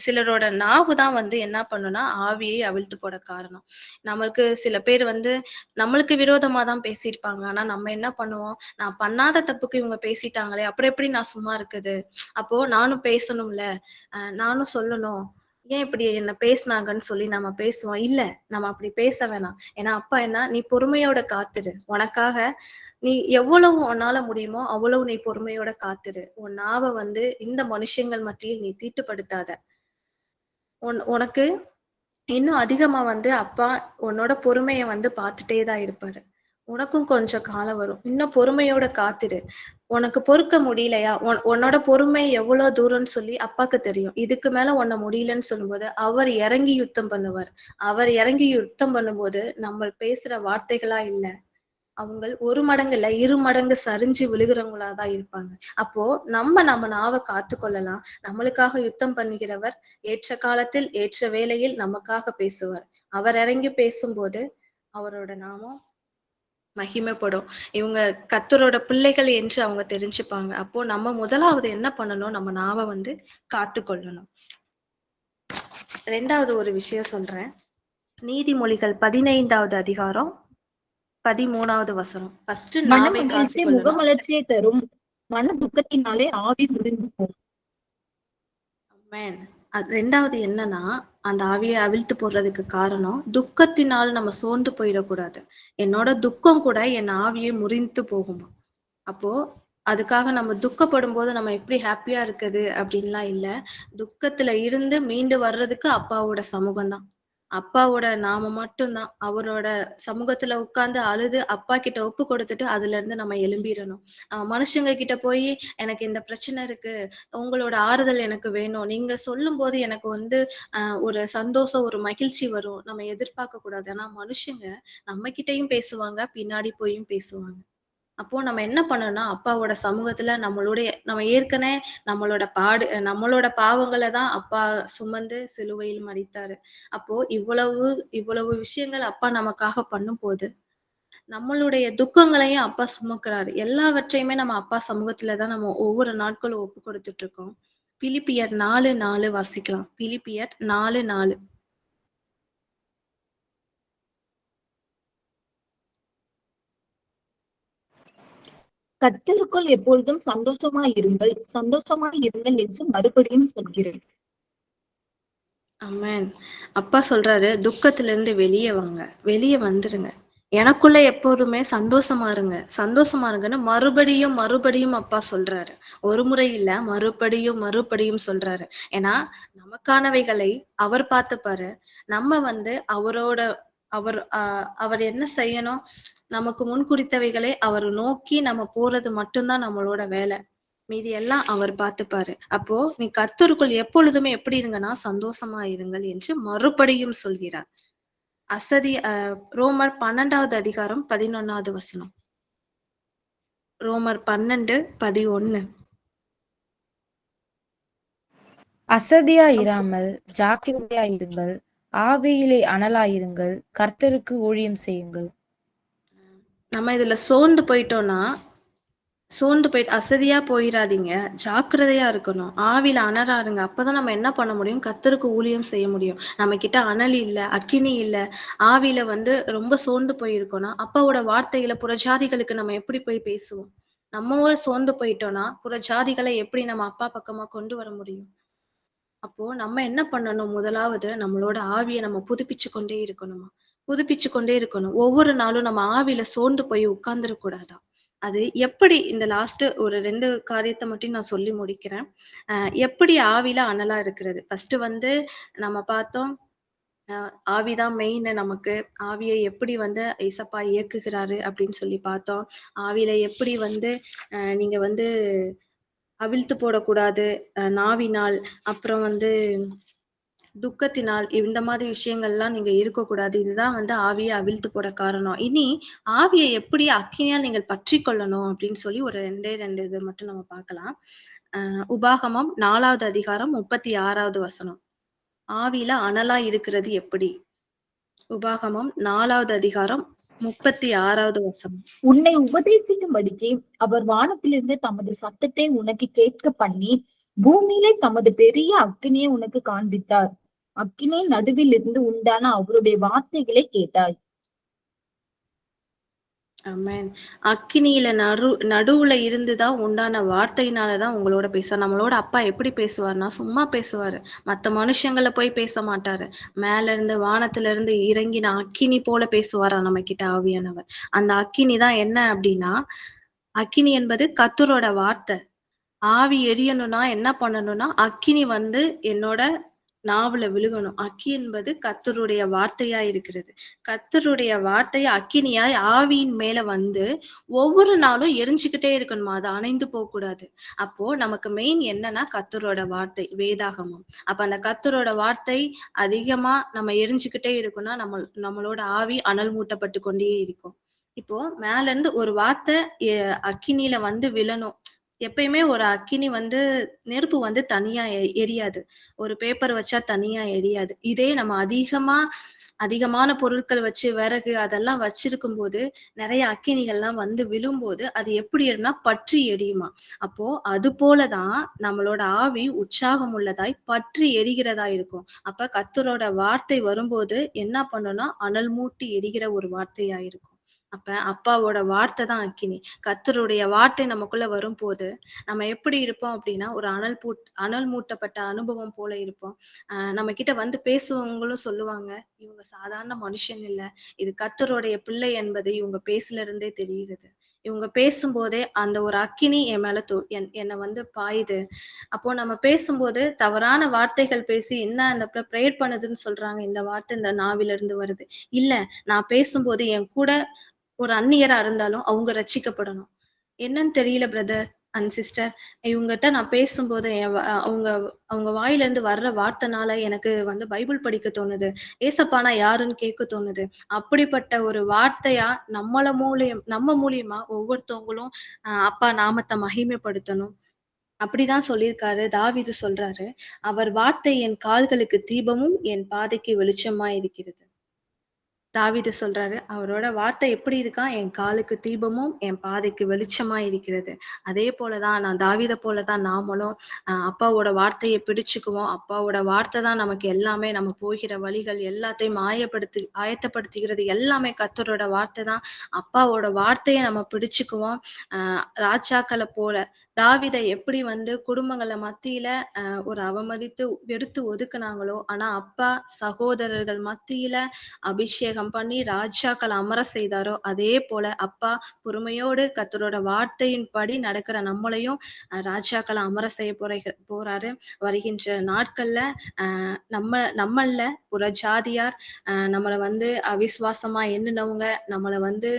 சிலரோட நாவு தான் வந்து என்ன பண்ணும்னா, ஆவியை அவிழ்த்து போட காரணம். நமக்கு சில பேர் வந்து நம்மளுக்கு விரோதமா தான் பேசியிருப்பாங்க. ஆனா நம்ம என்ன பண்ணுவோம், நான் பண்ணாத தப்புக்கு இவங்க பேசிட்டாங்களே, அப்புறம் எப்படி நான் சும்மா இருக்குது? அப்போ நானும் பேசணும்ல, நானும் சொல்லணும். ஏன் இப்படி என்ன பேசுனாங்கன்னு சொல்லி நம்ம பேசுவோம். இல்ல, நம்ம அப்படி பேச வேணாம். ஏன்னா அப்பா என்ன, நீ பொறுமையோட காத்துரு. உனக்காக நீ எவ்வளவு உன்னால முடியுமோ அவ்வளவு நீ பொறுமையோட காத்துரு. உன் நாவ வந்து இந்த மனுஷங்கள் மத்தியில் நீ தீட்டுப்படுத்தாத. உனக்கு இன்னும் அதிகமா வந்து அப்பா உன்னோட பொறுமைய வந்து பார்த்துட்டே தான் இருப்பாரு. உனக்கும் கொஞ்சம் காலம் வரும். இன்னும் பொறுமையோட காத்திரு. உனக்கு பொறுக்க முடியலையா? உன்னோட பொறுமை எவ்வளோ தூரம்னு சொல்லி அப்பாக்கு தெரியும். இதுக்கு மேல உன்ன முடியலன்னு சொல்லும்போது, அவர் இறங்கி யுத்தம் பண்ணுவார். அவர் இறங்கி யுத்தம் பண்ணும்போது, நம்ம பேசுற வார்த்தைகளா இல்ல. அவங்க 1 மடங்கு இல்ல, 2 மடங்கு சரிஞ்சு விழுகிறவங்களா தான் இருப்பாங்க. அப்போ நம்ம நாவ காத்துக்கொள்ளலாம். நம்மளுக்காக யுத்தம் பண்ணுகிறவர், ஏற்ற காலத்தில், ஏற்ற வேளையில் நமக்காக பேசுவார். அவர் இறங்கி பேசும்போது, அவரோட நாமம் மகிமைப்படும். இவங்க கர்த்தரோட பிள்ளைகள் என்று அவங்க தெரிஞ்சுப்பாங்க. அப்போ நம்ம முதலாவது என்ன பண்ணணும்? நம்ம நாவ வந்து காத்துக்கொள்ளணும். 2வது ஒரு விஷயம் சொல்றேன். நீதிமொழிகள் 15வது அதிகாரம் 13வது வசனம். ஃபர்ஸ்ட் மன நாவை மகிழ்ச்சி காத்துக்கொள்ளணும். முகமலர்ச்சியை தரும். மன துக்கத்தினாலே ஆவி முறிந்து போகும். ஆமென். 2வது என்னன்னா, அந்த ஆவிய அவிழ்த்து போடுறதுக்கு காரணம், துக்கத்தினால் நம்ம சோர்ந்து போயிடக்கூடாது. என்னோட துக்கம் கூட என் ஆவியை முறிந்து போகுமா. அப்போ அதுக்காக நம்ம துக்கப்படும்போது நம்ம எப்படி ஹாப்பியா இருக்குது அப்படின்லாம் இல்ல. துக்கத்துல இருந்து மீண்டு வர்றதுக்கு அப்பாவோட சமூகம் தான். அப்பாவோட நாம மட்டும்தான். அவரோட சமூகத்துல உட்கார்ந்து அழுது அப்பா கிட்ட ஒப்பு கொடுத்துட்டு அதுல இருந்து நம்ம எழும்பிரணும். மனுஷங்க கிட்ட போய் எனக்கு இந்த பிரச்சனை இருக்கு, உங்களோட ஆறுதல் எனக்கு வேணும், நீங்க சொல்லும்போது எனக்கு வந்து ஒரு சந்தோஷம், ஒரு மகிழ்ச்சி வரும், நம்ம எதிர்பார்க்க கூடாது. ஆனா மனுஷங்க நம்ம கிட்டயும் பேசுவாங்க, பின்னாடி போயும் பேசுவாங்க. அப்போ நம்ம என்ன பண்ணணும்னா, அப்பாவோட சமூகத்துல நம்ம ஏற்கனவே நம்மளோட பாவங்கள தான் அப்பா சுமந்து சிலுவையில் மரித்தாரு. அப்போ இவ்வளவு விஷயங்கள் அப்பா நமக்காக பண்ணும்போது, நம்மளுடைய துக்கங்களையும் அப்பா சுமக்குறாரு. எல்லாவற்றையுமே நம்ம அப்பா சமூகத்துல தான் நம்ம ஒவ்வொரு நாட்களும் ஒப்பு கொடுத்துட்டு இருக்கோம். பிலிப்பியர் 4:4 வாசிக்கலாம். பிலிப்பியர் 4:4. கர்த்தருக்குள் எப்பொழுதும் சந்தோஷமாய் இருங்கள், சந்தோஷமாய் இருங்கள் என்று மறுபடியும் சொல்கிறேன். ஆமென். அப்பா சொல்றாரு, துக்கத்துல இருந்து வெளிய வாங்க. வெளிய வந்துருங்க. எனக்குள்ள எப்போதுமே சந்தோஷமா இருங்க. சந்தோஷமா இருங்கன்னு மறுபடியும், மறுபடியும் அப்பா சொல்றாரு. ஒரு முறை இல்ல, மறுபடியும், மறுபடியும் சொல்றாரு. ஏன்னா, நமக்கானவைகளை அவர் பார்த்துப்பாரு. நம்ம வந்து அவர் என்ன செய்யணும்? நமக்கு முன்குறித்தவைகளை அவர் நோக்கி நம்ம போறது மட்டும் தான் நம்மளோட வேலை. மீதி எல்லாம் அவர் பார்த்துப்பாரு. அப்போ நீ கர்த்தருக்குள் எப்பொழுதுமே எப்படி இருங்கன்னா சந்தோஷமா இருங்கள் என்று மறுபடியும் சொல்கிறார். ரோமர் 12வது அதிகாரம் 11வது வசனம். ரோமர் 12:11. அசதியாயிராமல் ஜாக்கிரதையாயிருங்கள், ஆவியிலே அனலாயிருங்கள், கர்த்தருக்கு ஊழியம் செய்யுங்கள். நம்ம இதுல சோர்ந்து போயிட்டு அசதியா போயிராதீங்க. ஜாக்கிரதையா இருக்கணும். ஆவியில அனறாருங்க. அப்பதான் நம்ம என்ன பண்ண முடியும்? கர்த்தருக்கு ஊழியம் செய்ய முடியும். நம்ம கிட்ட அனல் இல்ல, அக்கினி இல்ல, ஆவியில வந்து ரொம்ப சோர்ந்து போயிருக்கோம்னா, அப்பாவோட வார்த்தைகள புறஜாதிகளுக்கு நம்ம எப்படி போய் பேசுவோம்? நம்ம சோர்ந்து போயிட்டோம்னா, புறஜாதிகளை எப்படி நம்ம அப்பா பக்கமா கொண்டு வர முடியும்? அப்போ நம்ம என்ன பண்ணணும்? முதலாவது நம்மளோட ஆவிய நம்ம புதுப்பிச்சு கொண்டே இருக்கணுமா? புதுப்பிச்சு கொண்டே இருக்கணும். ஒவ்வொரு நாளும் நம்ம ஆவியில சோர்ந்து போய் உட்கார்ந்துட கூடாதாம். அது எப்படி இந்த லாஸ்ட் ஒரு 2 காரியத்த மட்டும் நான் சொல்லி முடிக்கிறேன். அ எப்படி ஆவியில அனலா இருக்கிறது? ஃபர்ஸ்ட் வந்து நம்ம பார்த்தோம். அ ஆவிதான் மெயின் நமக்கு. ஆவிய எப்படி வந்து ஏசப்பா இயக்குகிறாரு அப்படின்னு சொல்லி பார்த்தோம். ஆவியில எப்படி வந்து நீங்க வந்து அவிழ்த்து போடக்கூடாது. நாவினால், அப்புறம் வந்து துக்கத்தினால் இந்த மாதிரி விஷயங்கள்லாம் நீங்க இருக்கக்கூடாது. இதுதான் வந்து ஆவிய அவிழ்த்து போட காரணம். இனி ஆவிய எப்படி அக்கினியா நீங்கள் பற்றிக் கொள்ளணும் அப்படின்னு சொல்லி ஒரு 2 இது மட்டும் நம்ம பார்க்கலாம். உபாகமம் 4வது அதிகாரம் 36வது வசனம். ஆவியில அனலா இருக்கிறது எப்படி? உபாகமம் 4வது அதிகாரம் 36வது வசனம். உன்னை உபதேசிக்கும்படிக்கு அவர் வானத்திலிருந்து தமது சத்தத்தை உனக்கு கேட்க பண்ணி, பூமியிலே தமது பெரிய அக்கினியை உனக்கு காண்பித்தார். அக்கினியின் நடுவில் இருந்து உண்டான அவருடைய வார்த்தைகளை கேட்டாய். ஆமென். அக்கினியில நடுவுல இருந்துதான் உண்டான வார்த்தையினாலதான் உங்களோட பேசுவார். நம்மளோட அப்பா எப்படி பேசுவார்னா, சும்மா பேசுவாரு. மத்த மனுஷங்கள போய் பேச மாட்டாரு. மேல இருந்து வானத்துல இருந்து இறங்கின அக்கினி போல பேசுவாராம் நம்ம கிட்ட ஆவியானவர். அந்த அக்கினி தான் என்ன அப்படின்னா, அக்கினி என்பது கர்த்தரோட வார்த்தை. ஆவி எரியணும்னா என்ன பண்ணணும்னா, அக்கினி வந்து என்னோட நாவுல விழுகணும். அக்கி என்பது கர்த்தருடைய வார்த்தையா இருக்கிறது. கர்த்தருடைய வார்த்தை அக்கினியாய் ஆவியின் மேல வந்து ஒவ்வொரு நாளும் எரிஞ்சுக்கிட்டே இருக்கணுமா. அது அணைந்து போகக்கூடாது. அப்போ நமக்கு மெயின் என்னன்னா கர்த்தரோட வார்த்தை, வேதாகமம். அப்ப அந்த கர்த்தரோட வார்த்தை அதிகமா நம்ம எரிஞ்சுக்கிட்டே இருக்கும்னா, நம்மளோட ஆவி அனல் மூட்டப்பட்டு கொண்டே இருக்கும். இப்போ மேல இருந்து ஒரு வார்த்தை அக்கினியில வந்து விழணும். எப்பயுமே ஒரு அக்கினி வந்து நெருப்பு வந்து தனியா எரியாது. ஒரு பேப்பர் வச்சா தனியா எரியாது. இதே நம்ம அதிகமான பொருட்கள் வச்சு விறகு அதெல்லாம் வச்சிருக்கும்போது, நெறைய அக்கினிகள்லாம் வந்து விழும்போது, அது எப்படி எரியும்னா பற்றி எரியுமாம். அப்போ அது போல தான் நம்மளோட ஆவி உற்சாகம் உள்ளதாய் பற்றி எரிகிறதா இருக்கும். அப்ப கர்த்தரோட வார்த்தை வரும்போது என்ன பண்ணும்னா, அனல் மூட்டி எரிகிற ஒரு வார்த்தையா இருக்கும். அப்ப அப்பாவோட வார்த்தை தான் அக்கினி. கர்த்தருடைய வார்த்தை நமக்குள்ள வரும்போது, நம்ம எப்படி இருப்போம் அப்படின்னா, ஒரு அனல் மூட்டப்பட்ட அனுபவம் போல இருப்போம். நம்ம கிட்ட வந்து பேசுவவங்களும் சொல்லுவாங்க, "இவங்க சாதாரண மனுஷங்க இல்ல. இது கர்த்தருடைய பிள்ளை என்பது இவங்க பேச்சுல இருந்தே தெரிகிறது." இவங்க பேசும்போதே அந்த ஒரு அக்கினி என் மேல என்னை வந்து பாயுது. அப்போ நம்ம பேசும்போது தவறான வார்த்தைகள் பேசி என்ன இந்த ப்ரேயர் பண்ணுதுன்னு சொல்றாங்க. இந்த வார்த்தை இந்த நாவில இருந்து வருது. இல்ல, நான் பேசும்போது என் கூட ஒரு அந்நியரா இருந்தாலும் அவங்க ரட்சிக்கப்படணும். என்னன்னு தெரியல பிரதர் அண்ட் சிஸ்டர். இவங்ககிட்ட நான் பேசும்போது அவங்க அவங்க வாயில இருந்து வர்ற வார்த்தைனால எனக்கு வந்து பைபிள் படிக்க தோணுது. ஏசப்பானா யாருன்னு கேட்க தோணுது. அப்படிப்பட்ட ஒரு வார்த்தையா நம்ம மூலியமா ஒவ்வொருத்தவங்களும் அப்பா நாமத்தை மகிமைப்படுத்தணும். அப்படிதான் சொல்லியிருக்காரு. தாவீது சொல்றாரு, அவர் வார்த்தை என் கால்களுக்கு தீபமும் என் பாதைக்கு வெளிச்சமா இருக்கிறது. தாவீது சொல்றாரு, அவரோட வார்த்தை எப்படி இருக்காம்? என் காலுக்கு தீபமும், என் பாதைக்கு வெளிச்சமா இருக்கிறது. அதே போலதான் நான் தாவீத போலதான் நாமளும் அப்பாவோட வார்த்தைய பிடிச்சுக்குவோம். அப்பாவோட வார்த்தை தான் நமக்கு எல்லாமே. நம்ம போகிற வழிகள் எல்லாத்தையும் ஆயத்தப்படுத்துகிறது எல்லாமே கர்த்தரோட வார்த்தை தான். அப்பாவோட வார்த்தைய நம்ம பிடிச்சுக்குவோம். ராஜாக்கள போல தாவீத எப்படி வந்து குடும்பங்கள மத்தியில ஒரு அவமதித்து எடுத்து ஒதுக்குனாங்களோ, ஆனா அப்பா சகோதரர்கள் மத்தியில அபிஷேகம் பண்ணி ராஜாக்கள் அமர செய்தாரோ, அதே போல அப்பா பொறுமையோடு கர்த்தரோட வார்த்தையின்படி நடக்கிற நம்மளையும் ராஜாக்கள அமர செய்ய போறாரு. வருகின்ற நாட்கள்ல நம்மள்ல ஒரு ஜாதியார் நம்மள வந்து அவிசுவாசமா எண்ணுனவங்க, நம்மள வந்து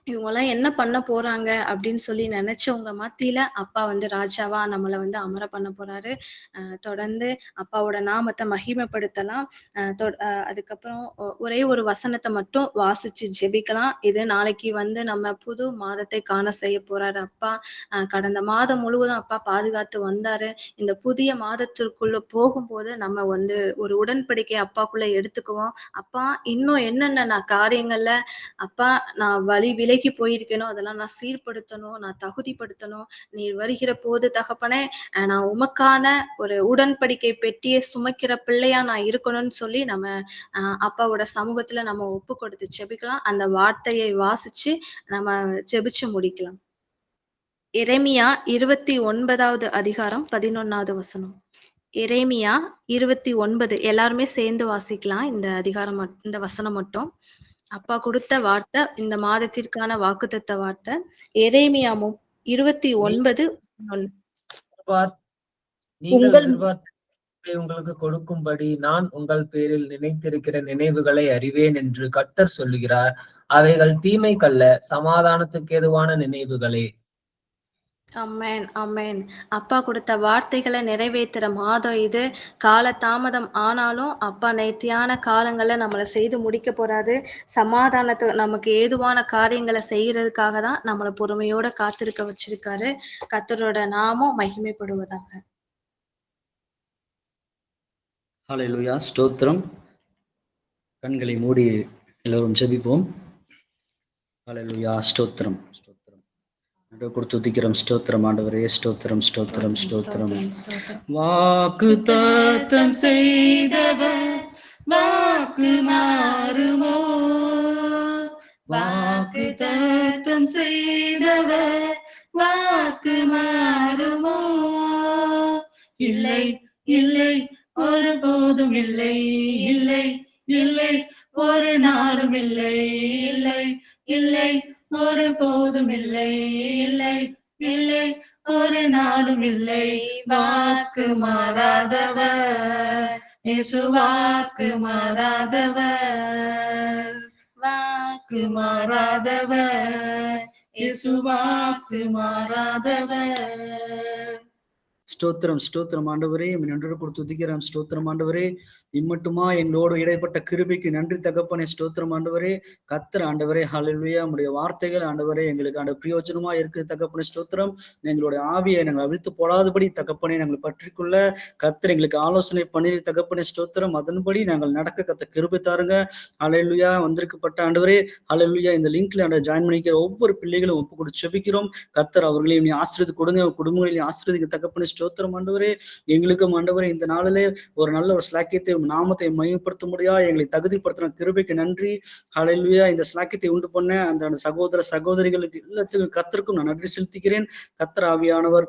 இவங்கெல்லாம் என்ன பண்ண போறாங்க அப்படின்னு சொல்லி நினைச்சவங்க மத்தியில அப்பா வந்து ராஜாவா நம்மள வந்து அமர பண்ண போறாரு. தொடர்ந்து அப்பாவோட நாமத்தை மகிமைப்படுத்தலாம். அதுக்கப்புறம் ஒரே ஒரு வசனத்தை மட்டும் வாசிச்சு ஜெபிக்கலாம். இது நாளைக்கு வந்து நம்ம புது மாதத்தை காண செய்ய போறாரு அப்பா. கடந்த மாதம் முழுவதும் அப்பா பாதுகாத்து வந்தாரு. இந்த புதிய மாதத்திற்குள்ள போகும்போது நம்ம வந்து ஒரு உடன்படிக்கை அப்பாக்குள்ள எடுத்துக்குவோம். அப்பா இன்னும் என்னென்ன காரியங்கள்ல அப்பா நான் விலகி போயிருக்கேனோ அதெல்லாம் நான் சீர்படுத்தணும், நான் தகுதிப்படுத்தணும். நீர் வருகிற போது தகப்பனே நான் உமக்கான ஒரு உடன்படிக்கை பெட்டியை சுமக்கிற பிள்ளையா நான் இருக்கணும்னு சொல்லி நம்ம அப்பாவோட சமூகத்துல நம்ம ஒப்பு கொடுத்து ஜெபிக்கலாம். அந்த வார்த்தையை வாசிச்சு நம்ம ஜெபிச்சு முடிக்கலாம். எரேமியா 29வது அதிகாரம் 11வது வசனம். எரேமியா 29 எல்லாருமே சேர்ந்து வாசிக்கலாம். இந்த அதிகாரம் இந்த வசனம் மட்டும். அப்பா கொடுத்த வார்த்தை இந்த மாதத்திற்கான வாக்குத்தத்த வார்த்தை. எரேமியா 29 நீங்கள் எதிர்பார்த்தை உங்களுக்கு கொடுக்கும்படி நான் உங்கள் பேரில் நினைத்திருக்கிற நினைவுகளை அறிவேன் என்று கர்த்தர் சொல்லுகிறார். அவைகள் தீமைக்கல்ல, சமாதானத்துக்கு ஏதுவான நினைவுகளே. அமேன், அமேன். அப்பா கொடுத்த வார்த்தைகளை நிறைவேற்றுற மாதம் இது. கால தாமதம் ஆனாலும் அப்பா நேர்த்தியான காலங்களை நம்மளை செய்து முடிக்க போறாரு. நமக்கு ஏதுவான காரியங்களை செய்யறதுக்காக தான் நம்மளை பொறுமையோட காத்திருக்க வச்சிருக்காரு. கர்த்தரோட நாமம் மகிமைப்படுவதாக. ஹல்லேலூயா, ஸ்தோத்திரம். கண்களை மூடி எல்லோரும் ஜெபிப்போம். ஹல்லேலூயா, ஸ்தோத்திரம். துதிக்கிறோம். ஸ்தோத்திரம் ஆண்டவரே, ஸ்தோத்திரம், ஸ்தோத்திரம், ஸ்தோத்திரம். வாக்குத்தத்தம் செய்தவர் வாக்கு மாறுமோ? வாக்குத்தத்தம் செய்தவர் வாக்கு மாறுமோ? இல்லை, இல்லை, ஒருபோதும் இல்லை, இல்லை, இல்லை, ஒரு நாளும் இல்லை, இல்லை, இல்லை, ஒரு போதும் இல்லை, இல்லை, இல்லை, ஒரு நாளும் இல்லை. வாக்கு மாறாதவர், இயேசு வாக்கு மாறாதவர், வாக்கு மாறாதவர், இயேசு வாக்கு மாறாதவர். ஸ்தோத்திரம், ஸ்தோத்திரம் ஆண்டவரே, நன்றி கொடுத்து துதிக்கிறோம். ஸ்தோத்திரம் ஆண்டவரே, இம்மட்டுமா எங்களோடு இடைப்பட்ட கிருபைக்கு நன்றி தகப்பனே. ஸ்தோத்திரம் ஆண்டவரே, கர்த்தர் ஆண்டவரே, ஹல்லேலூயா. உம்முடைய வார்த்தைகள் ஆண்டவரே எங்களுக்கு பிரயோஜனமா இருக்கு தகப்பனே. ஸ்தோத்திரம். எங்களுடைய ஆவியை நாங்கள் அவிழ்த்து போடாதபடி தகப்பனே நாங்கள் பற்றிக்கொள்ள கர்த்தர் எங்களுக்கு ஆலோசனை பண்ணி தகப்பனே. ஸ்தோத்திரம். அதன்படி நாங்கள் நடக்க கத்த கிருபை தாருங்க. ஹல்லேலூயா. வந்திருக்கப்பட்ட ஆண்டவரே, ஹல்லேலூயா. இந்த லிங்க்ல ஜாயின் பண்ணிக்கிற ஒவ்வொரு பிள்ளைகளும் ஒப்பு கொடுத்து ஜெபிக்கிறோம். கர்த்தர் அவர்களையும் நீ ஆசீர்வதித்து கொடுங்க, குடும்பங்களையும் ஆசீர்வதிக்க தகப்பனே. ஸ்தோத்திரம் ஆண்டவரே. எங்களுக்கும் ஆண்டவரே இந்த நாளிலே ஒரு நல்ல ஒரு ஸ்லாக்கியத்தை நாமத்தை மையப்படுத்த முடியா எங்களை தகுதிப்படுத்தின கிருபைக்கு நன்றி. ஹல்லேலூயா. இந்த ஸ்லாக்கியத்தை உண்டு பண்ண அந்த சகோதர சகோதரிகளுக்கு எல்லாத்துக்கும் கர்த்தருக்கும் நான் நன்றி செலுத்துகிறேன். கர்த்தர் ஆவியானவர்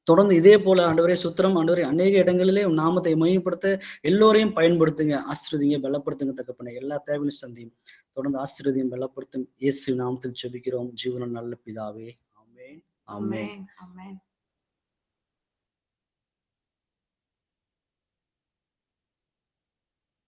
தொடர்ந்து இதே போல ஆண்டவரே சுத்திரம் ஆண்டவரே அநேக இடங்களிலே உம் நாமத்தை மையப்படுத்த எல்லோரையும் பயன்படுத்துங்க, ஆசீர்வதிங்க, பலப்படுத்துங்க தகப்பனே. எல்லா தேவையும் சந்தியும் தொடர்ந்து ஆசீர்வதியும் பலப்படுத்தும். இயேசு நாமத்தில் ஜெபிக்கிறோம் ஜீவன நல்ல பிதாவே. ஆமென். ஆமென். ஆமென்.